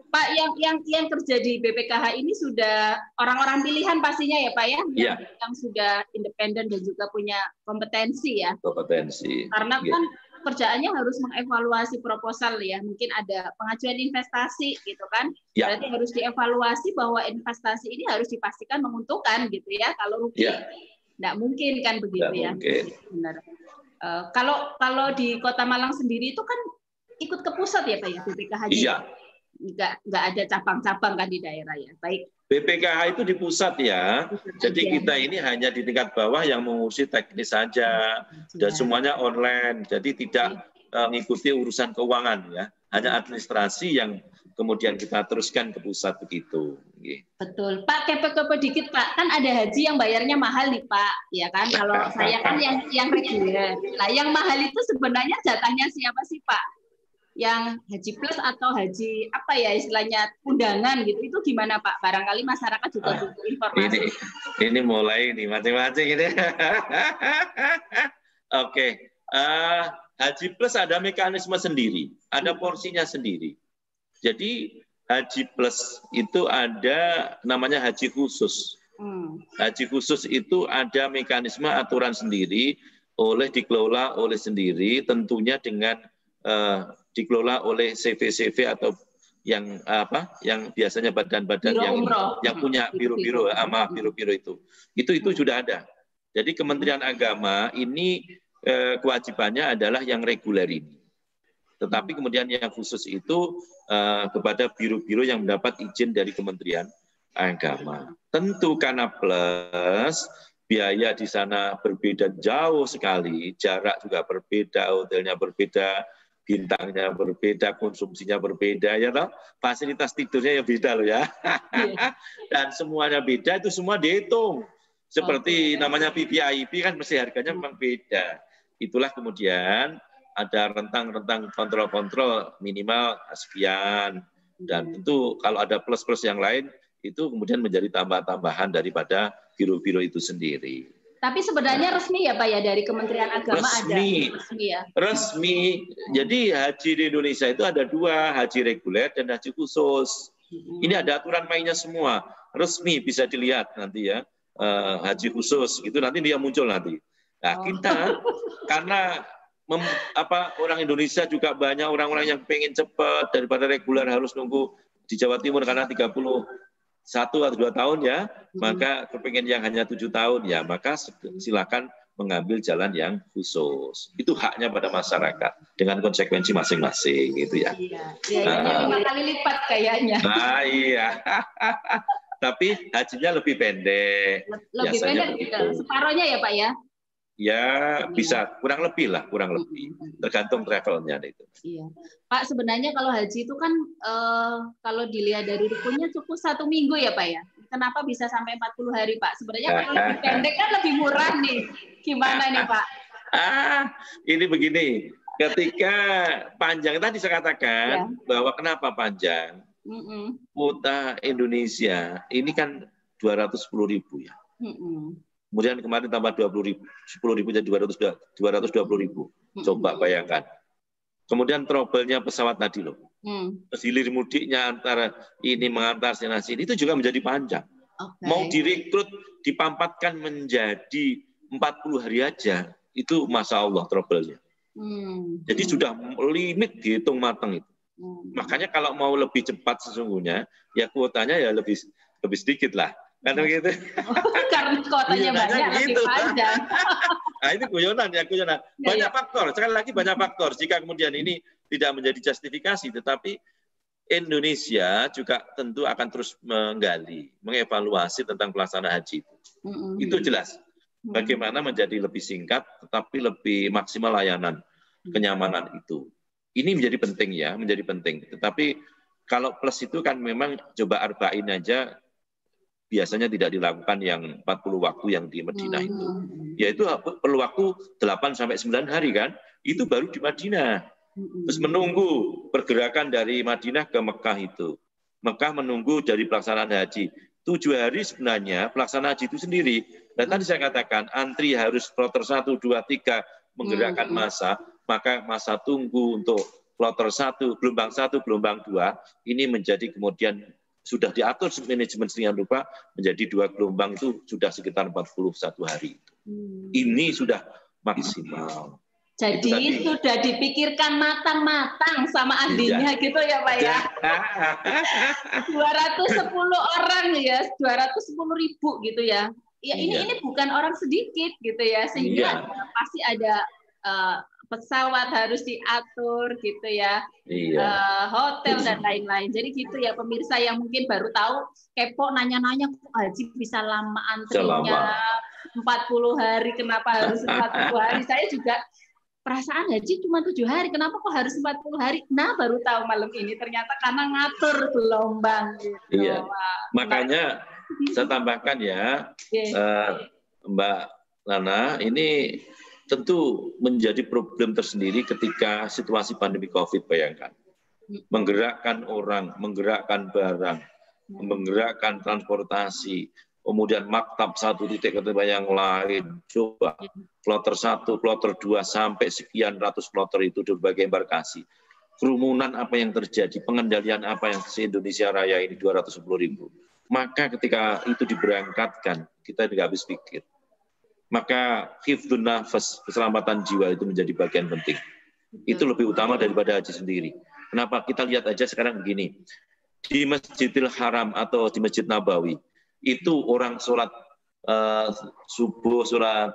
Pak, yang kerja di BPKH ini sudah orang-orang pilihan pastinya ya Pak ya, yang sudah independen dan juga punya kompetensi ya. Kompetensi. Karena kan kerjaannya harus mengevaluasi proposal ya, mungkin ada pengajuan investasi gitu kan, berarti harus dievaluasi bahwa investasi ini harus dipastikan menguntungkan gitu ya. Kalau rugi, nggak mungkin kan begitu ya. Benar. Kalau di Kota Malang sendiri itu kan ikut ke pusat ya Pak ya BPKH. Iya. Nggak ada cabang-cabang kan di daerah ya. Baik. BPKH itu di pusat ya. Jadi kita ini hanya di tingkat bawah yang mengurusi teknis saja dan semuanya online. Jadi tidak mengikuti urusan keuangan ya. Hanya administrasi yang kemudian kita teruskan ke pusat begitu. Betul. Pak, kepo-kepo dikit Pak. Kan ada haji yang bayarnya mahal nih Pak. Ya kan? Kalau saya kan yang reguler. Nah, yang mahal itu sebenarnya jatahnya siapa sih Pak? Yang haji plus atau haji apa ya istilahnya undangan gitu, itu gimana Pak? Barangkali masyarakat juga butuh informasi. Ini mulai nih macam-macam ini. Oke, haji plus ada mekanisme sendiri, ada porsinya sendiri. Jadi haji plus itu ada namanya haji khusus. Haji khusus itu ada mekanisme aturan sendiri, dikelola oleh sendiri, tentunya dengan dikelola oleh CV atau yang biasanya badan-badan yang punya biro-biro itu sudah ada. Jadi Kementerian Agama ini kewajibannya adalah yang reguler ini. Tetapi kemudian yang khusus itu kepada biro-biro yang mendapat izin dari Kementerian Agama. Tentu karena plus biaya di sana berbeda jauh sekali, jarak juga berbeda, hotelnya berbeda, bintangnya berbeda, konsumsinya berbeda, ya toh? Fasilitas tidurnya ya beda loh ya. Dan semuanya beda, itu semua dihitung. Seperti namanya VIP kan mesti harganya memang beda. Itulah kemudian ada rentang-rentang kontrol-kontrol minimal sekian. Dan tentu kalau ada plus-plus yang lain, itu kemudian menjadi tambahan daripada biro-biro itu sendiri. Tapi sebenarnya resmi ya Pak ya, dari Kementerian Agama resmi, ada resmi ya. Resmi. Jadi haji di Indonesia itu ada dua, haji reguler dan haji khusus. Ini ada aturan mainnya semua. Resmi bisa dilihat nanti ya, haji khusus itu nanti dia muncul nanti. Nah kita karena orang Indonesia juga banyak orang-orang yang pengen cepat daripada reguler harus nunggu di Jawa Timur karena 31 atau 2 tahun ya, maka kepengen yang hanya 7 tahun ya, maka silakan mengambil jalan yang khusus. Itu haknya pada masyarakat dengan konsekuensi masing-masing gitu ya. Iya, 5 kali lipat kayaknya. Nah iya. Tapi hajinya lebih pendek. Lebih pendek gitu. Separohnya ya Pak ya? Ya bisa, kurang lebih lah, kurang lebih. Tergantung travelnya itu. Iya, Pak. Sebenarnya kalau haji itu kan kalau dilihat dari rukunnya cukup 1 minggu ya Pak ya. Kenapa bisa sampai 40 hari Pak? Sebenarnya kalau lebih pendek kan lebih murah nih. Gimana nih Pak? Ini begini. Ketika panjang tadi saya katakan bahwa kenapa panjang? Kuota Indonesia ini kan 210.000 ya. Kemudian kemarin tambah 10.000 jadi 220.000. Coba bayangkan. Kemudian trouble-nya pesawat tadi loh. Hilir mudiknya antara ini mengantar sini itu juga menjadi panjang. Mau direkrut dipampatkan menjadi 40 hari aja, itu Masya Allah trouble-nya. Jadi sudah limit dihitung matang itu. Makanya kalau mau lebih cepat sesungguhnya, ya kuotanya ya lebih sedikit lah. Karena gitu. Karena kuotanya banyak, lebih panjang. Nah itu guyonan ya, guyonan. Banyak faktor, sekali lagi banyak faktor. Jika kemudian ini tidak menjadi justifikasi, tetapi Indonesia juga tentu akan terus menggali, mengevaluasi tentang pelaksanaan haji itu. Itu jelas. Bagaimana menjadi lebih singkat, tetapi lebih maksimal layanan, kenyamanan itu. Ini menjadi penting ya, menjadi penting. Tetapi kalau plus itu kan memang coba arba'in aja, biasanya tidak dilakukan yang 40 waktu yang di Madinah itu. Yaitu perlu waktu 8-9 hari kan, itu baru di Madinah. Terus menunggu pergerakan dari Madinah ke Mekah itu. Mekah menunggu dari pelaksanaan haji. 7 hari sebenarnya pelaksanaan haji itu sendiri. Dan tadi saya katakan, antri harus kloter 1, 2, 3 menggerakkan massa, maka masa tunggu untuk kloter 1, gelombang 1, gelombang 2, ini menjadi kemudian sudah diatur manajemen sedemikian rupa menjadi 2 gelombang itu sudah sekitar 41 hari. Ini sudah maksimal. Jadi sudah dipikirkan matang-matang sama ahlinya gitu ya Pak ya. 210 orang ya, 210.000 gitu ya. Ya ini bukan orang sedikit gitu ya, sehingga pasti ada pesawat harus diatur gitu ya, hotel dan lain-lain. Jadi gitu ya pemirsa yang mungkin baru tahu, kepo nanya-nanya kok haji bisa lama antrinya 40 hari, kenapa harus 40 hari? Saya juga perasaan haji cuma 7 hari, kenapa kok harus 40 hari? Nah baru tahu malam ini ternyata karena ngatur gelombang. Gitu. Iya. Makanya saya tambahkan ya, Mbak Nana, ini tentu menjadi problem tersendiri ketika situasi pandemi COVID, bayangkan. Menggerakkan orang, menggerakkan barang, menggerakkan transportasi, kemudian maktab satu titik ke tempat yang lain. Coba, kloter 1, kloter 2, sampai sekian ratus kloter itu di berbagai embarkasi. Kerumunan apa yang terjadi, pengendalian apa yang se-Indonesia Raya ini 210.000. Maka ketika itu diberangkatkan, kita tidak habis pikir. Maka hifdzun nafas, keselamatan jiwa itu menjadi bagian penting. Itu lebih utama daripada haji sendiri. Kenapa? Kita lihat aja sekarang begini. Di Masjidil Haram atau di Masjid Nabawi, itu orang sholat subuh, sholat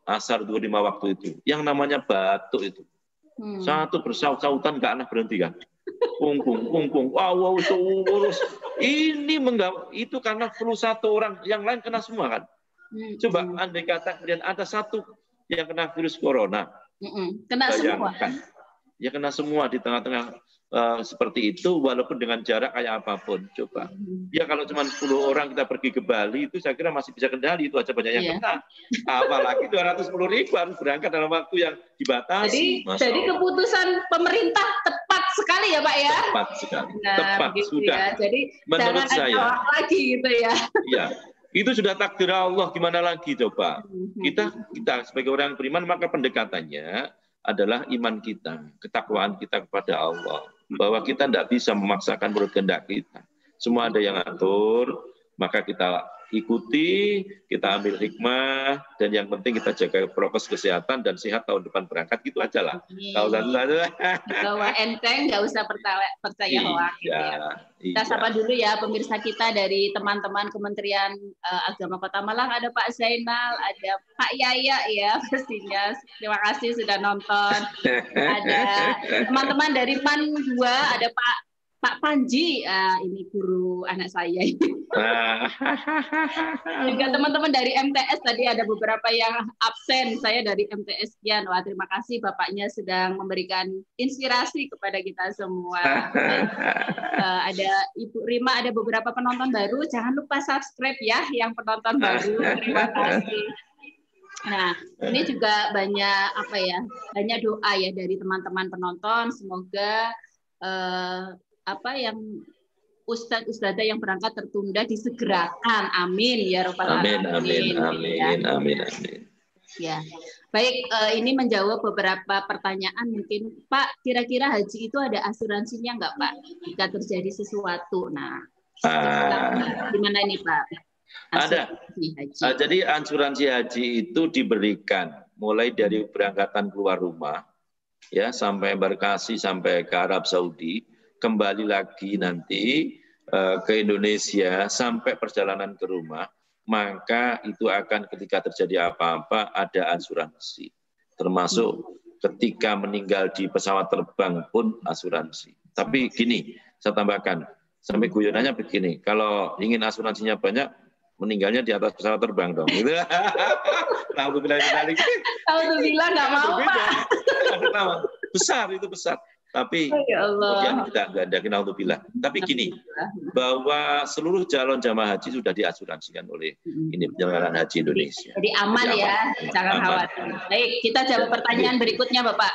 asar 25 waktu itu. Yang namanya batuk itu. Satu bersaut-sautan nggak anak berhenti kan. Kungkung, wow, itu urus. Ini itu karena flu satu orang, yang lain kena semua kan. Coba andai kata kemudian ada satu yang kena virus corona, kena semua. Ya kena semua di tengah-tengah seperti itu, walaupun dengan jarak kayak apapun. Coba. Ya kalau cuma 10 orang kita pergi ke Bali, itu saya kira masih bisa kendali, itu aja banyak yang kena. Apalagi 210.000 harus berangkat dalam waktu yang dibatasi. Jadi keputusan pemerintah tepat sekali ya Pak ya. Tepat sekali. Nah, tepat sudah. Ya. Jadi menurut jangan saya lagi gitu ya. Iya. Itu sudah takdir Allah, gimana lagi coba. Kita sebagai orang beriman, maka pendekatannya adalah iman kita, ketakwaan kita kepada Allah. Bahwa kita tidak bisa memaksakan menurut kehendak kita. Semua ada yang atur, maka kita ikuti, kita ambil hikmah, dan yang penting kita jaga prokes kesehatan dan sehat tahun depan berangkat, gitu aja lah. Kalau bahwa enteng, nggak usah percaya hoax. Gitu ya. Kita sapa dulu ya pemirsa kita dari teman-teman Kementerian Agama Kota Malang, ada Pak Zainal, ada Pak Yaya ya pastinya. Terima kasih sudah nonton. Ada teman-teman dari MAN 2, ada Pak Panji, ini guru anak saya. Juga teman-teman dari MTS tadi ada beberapa yang absen. Saya dari MTS sekian. Wah, terima kasih Bapaknya sedang memberikan inspirasi kepada kita semua. Ada Ibu Rima, ada beberapa penonton baru. Jangan lupa subscribe ya, yang penonton baru. Terima kasih. Nah, ini juga banyak doa ya dari teman-teman penonton. Semoga yang ustadzah yang berangkat tertunda disegerakan. Amin ya robbal alamin. Amin. Ya. Baik, ini menjawab beberapa pertanyaan mungkin. Pak, kira-kira haji itu ada asuransinya nggak, Pak? Jika terjadi sesuatu. Nah, gimana ini, Pak? Asuransi ada. Jadi asuransi haji itu diberikan mulai dari berangkatan keluar rumah ya sampai embarkasi sampai ke Arab Saudi, kembali lagi nanti ke Indonesia sampai perjalanan ke rumah, maka itu akan ketika terjadi apa-apa ada asuransi. Termasuk ketika meninggal di pesawat terbang pun asuransi. Tapi gini, saya tambahkan, sampai guyonannya begini, kalau ingin asuransinya banyak, meninggalnya di atas pesawat terbang dong. Gitu. Alhamdulillah nggak mau, Pak. Besar itu besar. Tapi kemudian kita gandakin alhamdulillah. Tapi gini, bahwa seluruh calon jamaah haji sudah diasuransikan oleh ini penyelenggaraan haji Indonesia. Jadi aman ya, jangan khawatir. Baik, kita jawab pertanyaan berikutnya Bapak.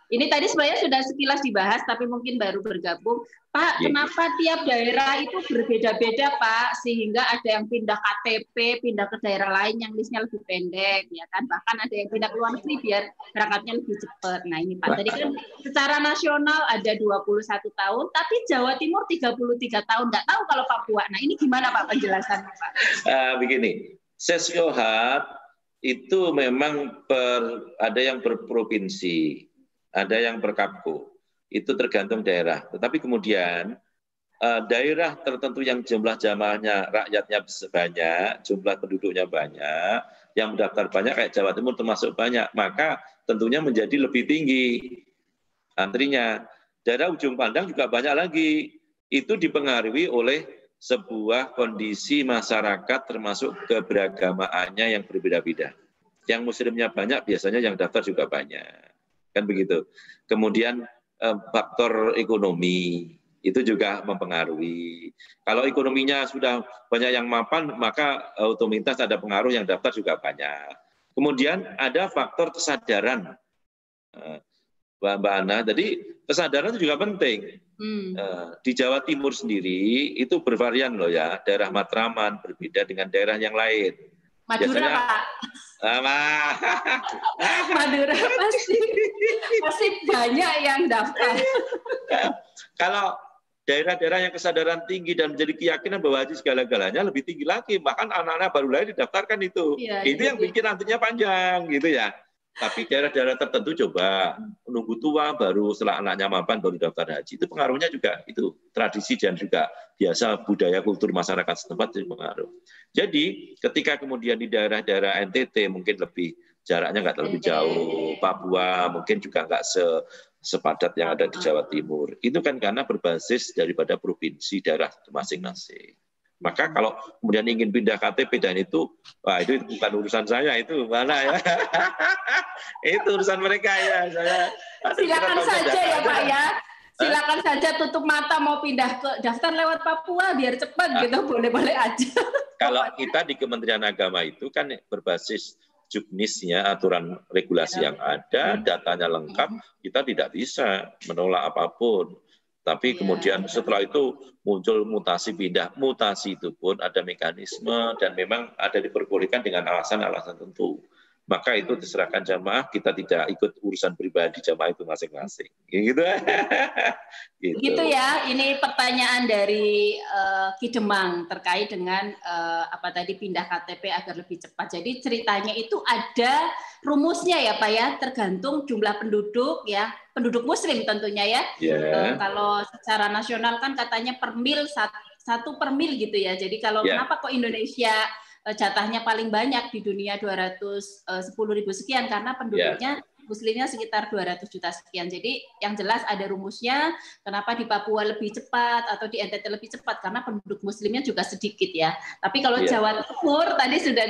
Ini tadi sebenarnya sudah sekilas dibahas, tapi mungkin baru bergabung. Pak, kenapa tiap daerah itu berbeda-beda, Pak? Sehingga ada yang pindah KTP, pindah ke daerah lain yang listnya lebih pendek, ya kan? Bahkan ada yang pindah ke luar negeri biar berangkatnya lebih cepat. Nah ini Pak, tadi kan secara nasional ada 21 tahun, tapi Jawa Timur 33 tahun. Nggak tahu kalau Papua. Nah ini gimana Pak penjelasannya, Pak? Begini, Sesiohat itu memang ada yang berprovinsi, ada yang per Kapko, itu tergantung daerah. Tetapi kemudian daerah tertentu yang jumlah jamaahnya, rakyatnya banyak, jumlah penduduknya banyak, yang mendaftar banyak kayak Jawa Timur termasuk banyak, maka tentunya menjadi lebih tinggi antrinya. Daerah ujung pandang juga banyak lagi. Itu dipengaruhi oleh sebuah kondisi masyarakat termasuk keberagamaannya yang berbeda-beda. Yang muslimnya banyak, biasanya yang daftar juga banyak. Kan begitu. Kemudian faktor ekonomi itu juga mempengaruhi. Kalau ekonominya sudah banyak yang mapan, maka otomatis ada pengaruh yang daftar juga banyak. Kemudian ada faktor kesadaran, Mbak Ana. Jadi kesadaran itu juga penting. Di Jawa Timur sendiri itu bervarian loh ya. Daerah Matraman berbeda dengan daerah yang lain. Madura, biasanya, Pak. Madura pasti banyak yang daftar. Kalau daerah-daerah yang kesadaran tinggi dan menjadi keyakinan bahwa haji segala-galanya lebih tinggi lagi, bahkan anak-anak baru lahir didaftarkan itu. Ya, itu yang bikin nantinya panjang gitu ya. Tapi daerah-daerah tertentu coba menunggu tua baru setelah anaknya mapan baru daftar haji. Itu pengaruhnya juga itu tradisi dan juga biasa budaya kultur masyarakat setempat itu pengaruh. Jadi ketika kemudian di daerah-daerah NTT mungkin lebih jaraknya nggak terlalu jauh, Papua mungkin juga nggak sepadat yang ada di Jawa Timur. Itu kan karena berbasis daripada provinsi daerah masing-masing. Maka kalau kemudian ingin pindah KTP dan itu, wah itu bukan urusan saya, itu mana ya? Itu urusan mereka ya. Silakan saja ya Pak ya. Silakan saja tutup mata mau pindah ke daftar lewat Papua biar cepat gitu, boleh-boleh aja. Kalau kita di Kementerian Agama itu kan berbasis juknisnya, aturan regulasi yang ada, datanya lengkap, kita tidak bisa menolak apapun. Tapi kemudian setelah itu muncul mutasi pindah. Mutasi itu pun ada mekanisme dan memang ada diperbolehkan dengan alasan-alasan tentu. Maka itu diserahkan jamaah, kita tidak ikut urusan pribadi jamaah itu masing-masing. Gitu. Gitu ya, ini pertanyaan dari Ki Demang terkait dengan apa tadi pindah KTP agar lebih cepat. Jadi ceritanya itu ada rumusnya ya Pak ya, tergantung jumlah penduduk ya, penduduk muslim tentunya ya. Kalau secara nasional kan katanya per mil, satu per mil gitu ya. Jadi kalau kenapa kok Indonesia jatahnya paling banyak di dunia 210.000 sekian karena penduduknya muslimnya sekitar 200 juta sekian. Jadi yang jelas ada rumusnya kenapa di Papua lebih cepat atau di NTT lebih cepat karena penduduk muslimnya juga sedikit ya. Tapi kalau Jawa Timur tadi sudah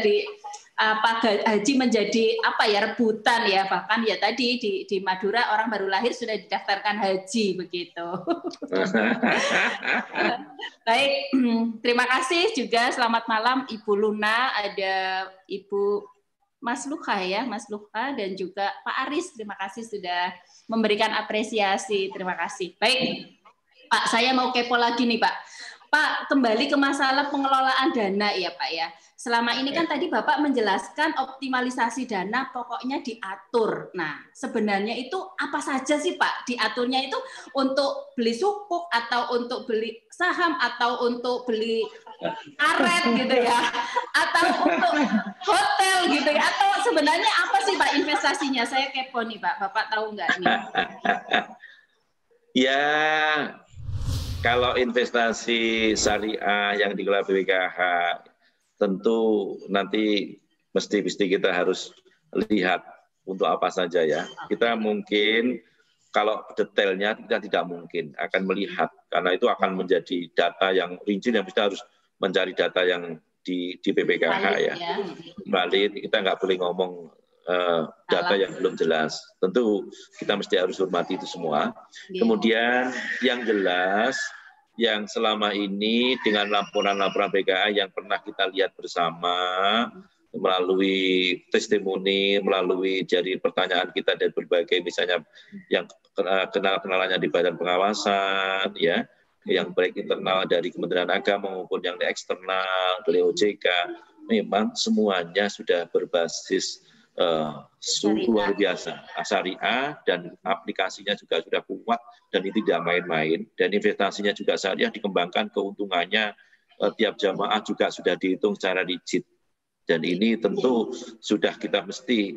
haji menjadi apa ya rebutan ya, bahkan ya tadi di Madura orang baru lahir sudah didaftarkan haji begitu. Baik, terima kasih juga selamat malam Ibu Luna, ada Ibu Mas Luka ya, Mas Luka dan juga Pak Aris, terima kasih sudah memberikan apresiasi, terima kasih. Baik, Pak, saya mau kepo lagi nih Pak. Pak, kembali ke masalah pengelolaan dana ya Pak ya. Selama ini kan tadi Bapak menjelaskan optimalisasi dana pokoknya diatur. Nah, sebenarnya itu apa saja sih Pak? Diaturnya itu untuk beli sukuk atau untuk beli saham atau untuk beli karet gitu ya, atau untuk hotel gitu ya, atau sebenarnya apa sih Pak investasinya? Saya kepo nih Pak, Bapak tahu nggak nih? Ya, kalau investasi syariah yang dikelola BPKH, tentu nanti mesti kita harus lihat untuk apa saja ya. Kita mungkin kalau detailnya kita tidak mungkin akan melihat karena itu akan menjadi data yang rinci dan kita harus mencari data yang di BPKH ya. Valid, kita nggak boleh ngomong data yang belum jelas. Tentu kita mesti harus hormati itu semua. Kemudian yang jelas yang selama ini dengan laporan-laporan BPKH yang pernah kita lihat bersama melalui testimoni, melalui jadi pertanyaan kita dari berbagai misalnya yang kenalannya di Badan Pengawasan, ya, yang baik internal dari Kementerian Agama maupun yang di eksternal dari OJK, memang semuanya sudah berbasis luar biasa syariah dan aplikasinya juga sudah kuat dan ini tidak main-main dan investasinya juga syariah dikembangkan keuntungannya tiap jamaah juga sudah dihitung secara rigid dan ini tentu sudah kita mesti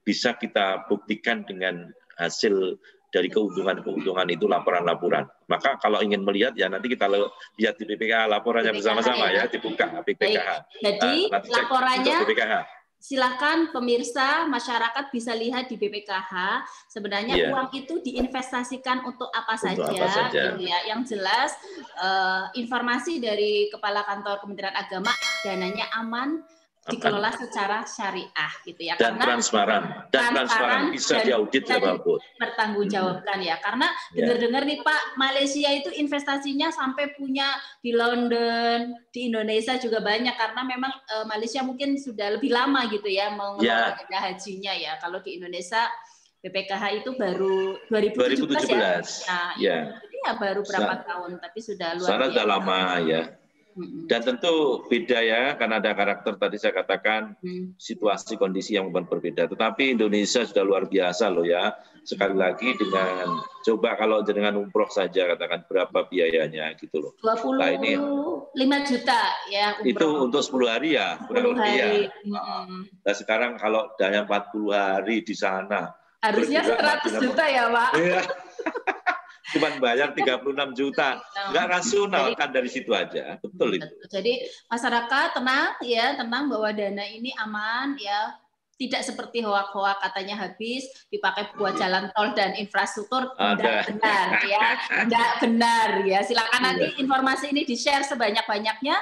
bisa kita buktikan dengan hasil dari keuntungan itu laporan-laporan. Maka kalau ingin melihat ya nanti kita lihat di BPKH laporannya bersama-sama ya dibuka BPKH. Jadi laporannya silakan pemirsa masyarakat bisa lihat di BPKH. Sebenarnya uang itu diinvestasikan untuk apa saja. Gitu ya. Yang jelas informasi dari Kepala Kantor Kementerian Agama dananya aman. Dikelola secara syariah gitu ya dan karena transparan bisa diaudit ya Pak Bud. Bertanggungjawabkan ya karena dengar-dengar nih Pak Malaysia itu investasinya sampai punya di London, di Indonesia juga banyak karena memang Malaysia mungkin sudah lebih lama gitu ya mengelola dana hajinya ya. Kalau di Indonesia BPKH itu baru 2017 ya. Nah, itu ya baru berapa tahun tapi sudah luar biasa. Sudah lama ya. Dan tentu beda ya, karena ada karakter tadi saya katakan situasi kondisi yang berbeda. Tetapi Indonesia sudah luar biasa loh ya. Sekali lagi dengan coba kalau dengan umroh saja katakan berapa biayanya gitu loh. 25 juta ya umroh. Itu untuk 10 hari ya, kurang lebih ya. Nah sekarang kalau dana 40 hari di sana. Harusnya 100 juta ya Pak. Cuman bayar 36 juta, nggak rasional kan dari situ aja, betul itu. Jadi masyarakat tenang ya, tenang bahwa dana ini aman ya, tidak seperti hoak-hoak katanya habis dipakai buat jalan tol dan infrastruktur. Tidak benar ya, tidak benar ya. Silakan nanti informasi ini di-share sebanyak-banyaknya.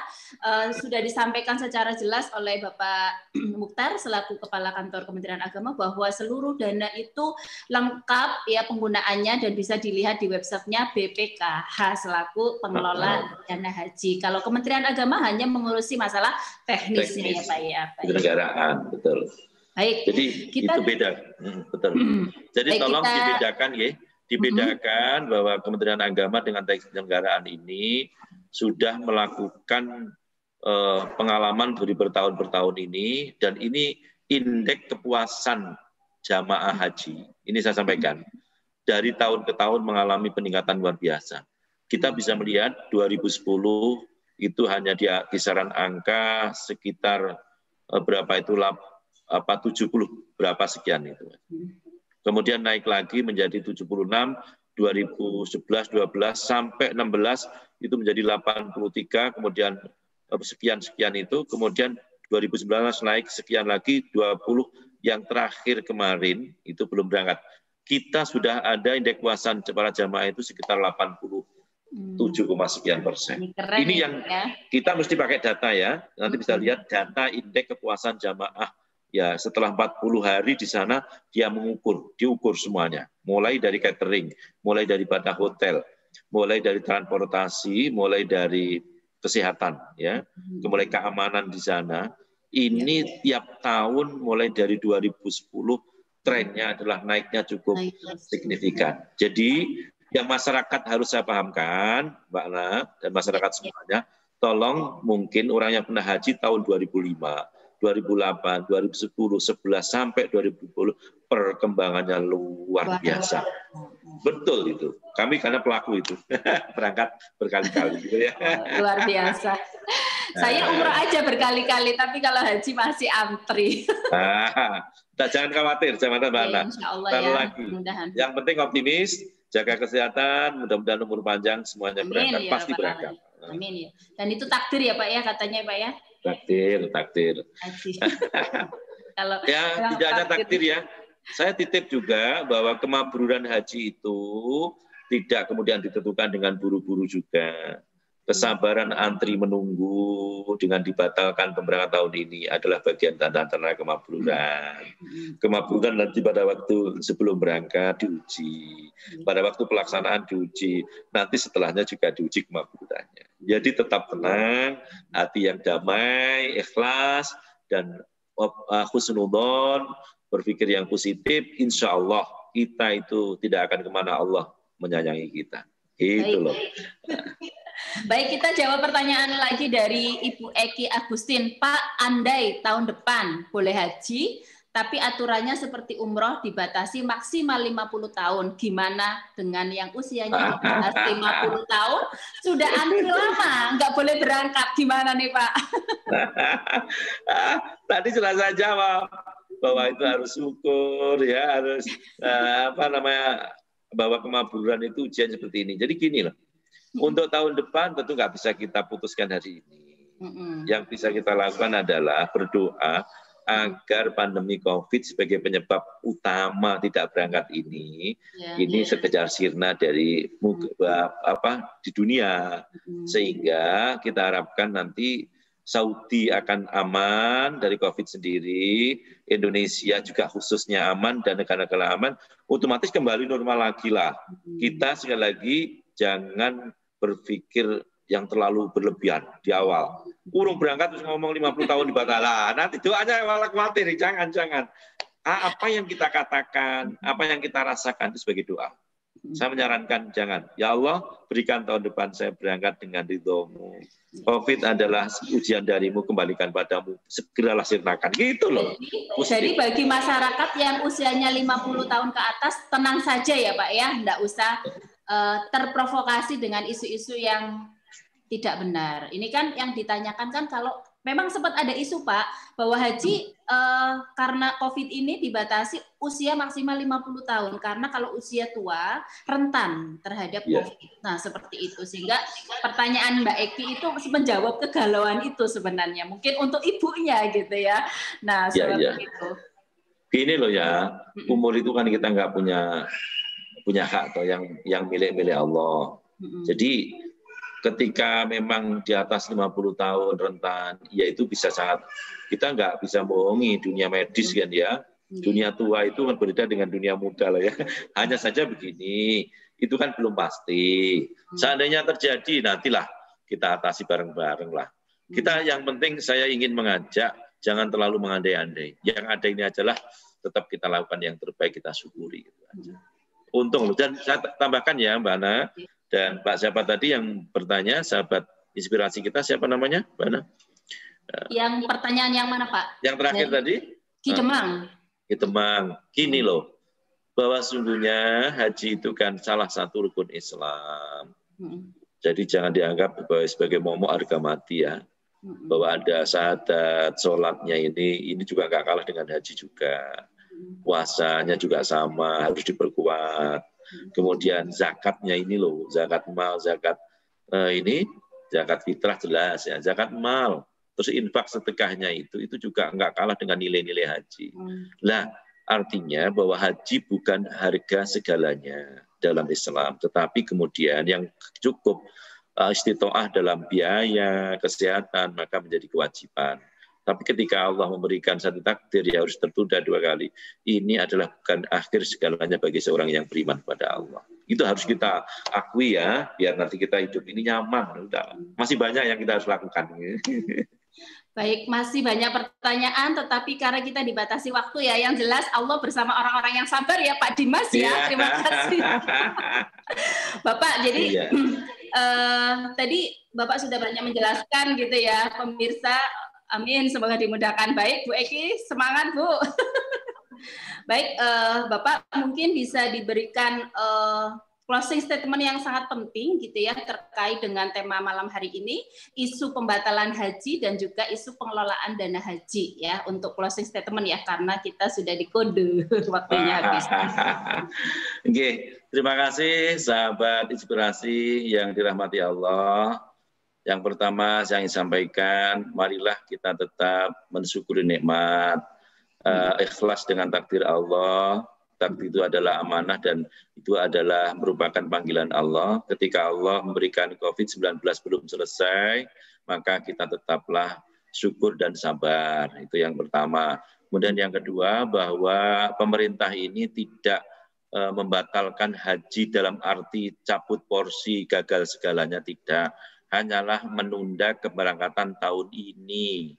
Sudah disampaikan secara jelas oleh Bapak Mukhtar selaku Kepala Kantor Kementerian Agama bahwa seluruh dana itu lengkap ya penggunaannya dan bisa dilihat di websitenya BPKH selaku pengelola dana haji. Kalau Kementerian Agama hanya mengurusi masalah teknisnya ya Pak ya. Penyelenggaraan, betul. Baik. Jadi itu beda, betul. Jadi tolong dibedakan ya, dibedakan bahwa Kementerian Agama dengan teknis penyelenggaraan ini sudah melakukan pengalaman dari bertahun-bertahun ini, dan ini indeks kepuasan jamaah haji. Ini saya sampaikan dari tahun ke tahun mengalami peningkatan luar biasa. Kita bisa melihat 2010 itu hanya di kisaran angka sekitar berapa itu 70 berapa sekian itu. Kemudian naik lagi menjadi 76, 2011, 12 sampai 16 itu menjadi 83, kemudian sekian itu, kemudian 2019 naik sekian lagi 20, yang terakhir kemarin itu belum berangkat. Kita sudah ada indeks kepuasan para jamaah itu sekitar 87,sekian%. Ini yang kita mesti pakai data ya. Nanti bisa lihat data indeks kepuasan jamaah. Ya, setelah 40 hari di sana dia diukur semuanya. Mulai dari catering, mulai daripada hotel, mulai dari transportasi, mulai dari kesehatan, ya, mulai keamanan di sana. Ini tiap tahun mulai dari 2010 trennya adalah naiknya cukup signifikan. Jadi yang masyarakat harus saya pahamkan, Mbak Ana, dan masyarakat semuanya, tolong mungkin orang yang pernah haji tahun 2005, 2008, 2010, 11 sampai 2020 perkembangannya luar biasa. Betul itu. Kami karena pelaku itu berangkat berkali-kali gitu ya. Luar biasa. Saya umroh aja berkali-kali, tapi kalau haji masih antri. Jangan khawatir, jangan Mbak Ana. Lagi. Yang penting optimis, jaga kesehatan, mudah-mudahan umur panjang, semuanya berangkat, pasti berangkat. Amin ya. Dan itu takdir ya Pak ya, katanya Pak ya. Takdir. Kalau ya tidak hanya takdir ya. Saya titip juga bahwa kemabruran haji itu tidak kemudian ditentukan dengan buru-buru juga. Kesabaran antri menunggu dengan dibatalkan pemberangkatan tahun ini adalah bagian tanda-tanda kemabruran. Kemabruran nanti pada waktu sebelum berangkat diuji, pada waktu pelaksanaan diuji, nanti setelahnya juga diuji kemabrurannya. Jadi tetap tenang, hati yang damai, ikhlas, dan husnudon, berpikir yang positif, insya Allah kita itu tidak akan kemana Allah menyayangi kita. Itu loh. Baik, kita jawab pertanyaan lagi dari Ibu Eki Agustin. Pak, andai tahun depan boleh haji, tapi aturannya seperti umroh dibatasi maksimal 50 tahun. Gimana dengan yang usianya di atas 50 tahun? Sudah antri lama, nggak boleh berangkat. Gimana nih Pak? Tadi sudah saya jawab bahwa itu harus ukur, ya harus bahwa kemabruran itu ujian seperti ini. Jadi gini loh. Untuk tahun depan tentu nggak bisa kita putuskan hari ini. Yang bisa kita lakukan adalah berdoa agar pandemi COVID sebagai penyebab utama tidak berangkat ini sekejar sirna dari di dunia, sehingga kita harapkan nanti Saudi akan aman dari COVID sendiri, Indonesia juga khususnya aman, dan negara-negara aman, otomatis kembali normal lagi lah. Kita sekali lagi jangan berpikir yang terlalu berlebihan di awal. Urung berangkat terus ngomong 50 tahun dibatalan. Nanti doanya malah khawatir. Jangan. Apa yang kita katakan, apa yang kita rasakan itu sebagai doa. Saya menyarankan jangan. Ya Allah, berikan tahun depan saya berangkat dengan ridho-Mu. COVID adalah ujian darimu, kembalikan padamu. Segeralah sirnakan. Gitu loh. Jadi bagi masyarakat yang usianya 50 tahun ke atas, tenang saja ya Pak ya. Nggak usah terprovokasi dengan isu-isu yang tidak benar. Ini kan yang ditanyakan kan kalau memang sempat ada isu Pak bahwa haji karena COVID ini dibatasi usia maksimal 50 tahun karena kalau usia tua rentan terhadap COVID. Nah, seperti itu sehingga pertanyaan Mbak Eki itu menjawab kegalauan itu sebenarnya. Mungkin untuk ibunya gitu ya. Nah, seperti itu. Gini loh ya, umur itu kan kita nggak punya hak atau yang milik Allah. Jadi ketika memang di atas 50 tahun rentan, ya itu bisa sangat, kita nggak bisa bohongi dunia medis kan ya. Dunia tua itu kan berbeda dengan dunia muda lah ya. Hanya saja begini, itu kan belum pasti. Seandainya terjadi, nantilah kita atasi bareng-bareng lah. Kita yang penting saya ingin mengajak, jangan terlalu mengandai-andai. Yang ada ini ajalah tetap kita lakukan yang terbaik, kita syukuri. Untung. Dan saya tambahkan ya Mbak Ana, dan Pak siapa tadi yang bertanya, sahabat inspirasi kita, siapa namanya Mbak Ana? Yang pertanyaan yang mana Pak? Yang terakhir tadi? Ki Demang. Ki Demang. Gini loh, bahwa sungguhnya haji itu kan salah satu rukun Islam. Jadi jangan dianggap sebagai momok harga mati ya. Bahwa ada syahadat, sholatnya ini juga nggak kalah dengan haji juga. Puasanya juga sama, harus diperkuat. Kemudian zakatnya ini loh, zakat mal, zakat zakat fitrah jelas ya, zakat mal. Terus infak sedekahnya itu juga nggak kalah dengan nilai-nilai haji. Nah, artinya bahwa haji bukan harga segalanya dalam Islam, tetapi kemudian yang cukup istitoah dalam biaya, kesehatan, maka menjadi kewajiban. Tapi ketika Allah memberikan satu takdir, ya harus tertunda 2 kali. Ini adalah bukan akhir segalanya bagi seorang yang beriman pada Allah. Itu harus kita akui ya, biar nanti kita hidup ini nyaman. Udah. Masih banyak yang kita harus lakukan. Baik, masih banyak pertanyaan, tetapi karena kita dibatasi waktu ya, yang jelas Allah bersama orang-orang yang sabar ya Pak Dimas ya. Terima kasih. Bapak, jadi tadi Bapak sudah banyak menjelaskan gitu ya, pemirsa. Amin, semoga dimudahkan. Baik, Bu Eki, semangat Bu. Baik, Bapak mungkin bisa diberikan closing statement yang sangat penting gitu ya terkait dengan tema malam hari ini, isu pembatalan haji dan juga isu pengelolaan dana haji ya, untuk closing statement ya, karena kita sudah dikode waktunya habis. Oke, terima kasih sahabat inspirasi yang dirahmati Allah. Yang pertama saya ingin sampaikan, marilah kita tetap mensyukuri nikmat, ikhlas dengan takdir Allah. Takdir itu adalah amanah dan itu adalah merupakan panggilan Allah. Ketika Allah memberikan COVID-19 belum selesai, maka kita tetaplah syukur dan sabar. Itu yang pertama. Kemudian yang kedua, bahwa pemerintah ini tidak membatalkan haji dalam arti cabut porsi, gagal segalanya, tidak. Hanyalah menunda keberangkatan tahun ini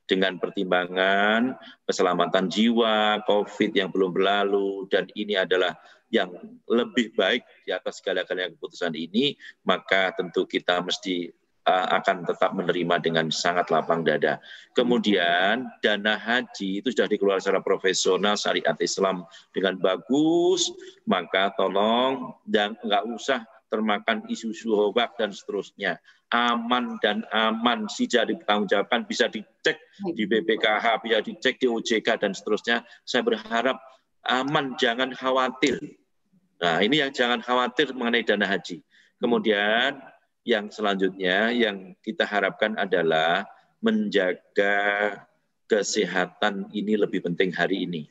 dengan pertimbangan keselamatan jiwa, COVID yang belum berlalu, dan ini adalah yang lebih baik di atas segala-galanya keputusan ini, maka tentu kita mesti akan tetap menerima dengan sangat lapang dada. Kemudian dana haji itu sudah dikeluarkan secara profesional, syariat Islam dengan bagus, maka tolong dan nggak usah termakan isu-isu hoax dan seterusnya. Aman dan aman, sijah dipertanggungjawabkan, bisa dicek di BPKH, bisa dicek di OJK dan seterusnya. Saya berharap aman, jangan khawatir. Nah, ini yang jangan khawatir mengenai dana haji. Kemudian yang selanjutnya yang kita harapkan adalah menjaga kesehatan ini lebih penting hari ini.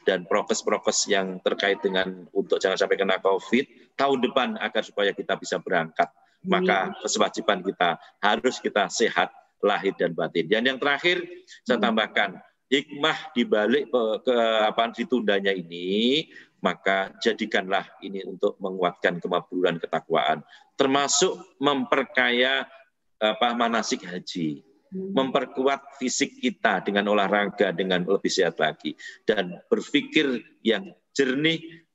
Dan prokes-prokes yang terkait dengan untuk jangan sampai kena COVID tahun depan agar supaya kita bisa berangkat. Maka kewajiban kita harus kita sehat lahir dan batin. Dan yang terakhir saya tambahkan, hikmah dibalik ditundanya ini, maka jadikanlah ini untuk menguatkan kemakburan ketakwaan, termasuk memperkaya manasik haji, memperkuat fisik kita dengan olahraga, dengan lebih sehat lagi, dan berpikir yang jernih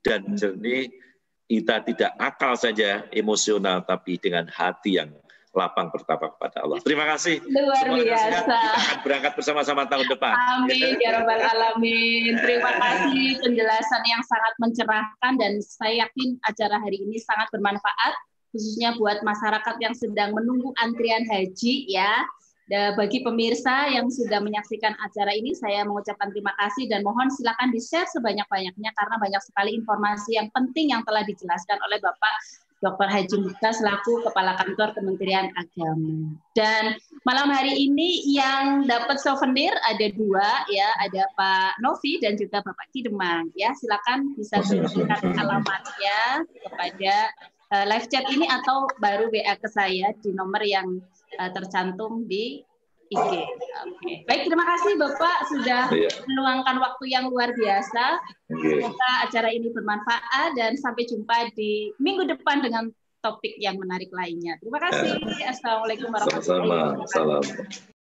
kita tidak akal saja emosional, tapi dengan hati yang lapang bertapa kepada Allah. Terima kasih. Luar biasa. Kita akan berangkat bersama-sama tahun depan. Amin ya rabbal alamin. Terima kasih penjelasan yang sangat mencerahkan, dan saya yakin acara hari ini sangat bermanfaat khususnya buat masyarakat yang sedang menunggu antrian haji ya. Dan bagi pemirsa yang sudah menyaksikan acara ini, saya mengucapkan terima kasih dan mohon silakan di-share sebanyak-banyaknya karena banyak sekali informasi yang penting yang telah dijelaskan oleh Bapak Dr. Haji Mukhtar selaku Kepala Kantor Kementerian Agama. Dan malam hari ini yang dapat souvenir ada 2 ya, ada Pak Novi dan juga Bapak Kidemang ya. Silakan bisa berikan alamatnya kepada live chat ini atau baru WA ke saya di nomor yang tercantum di IG. Oke. Baik, terima kasih Bapak sudah meluangkan waktu yang luar biasa. Semoga acara ini bermanfaat dan sampai jumpa di minggu depan dengan topik yang menarik lainnya. Terima kasih. Assalamualaikum warahmatullahi wabarakatuh. Sama-sama. Salam.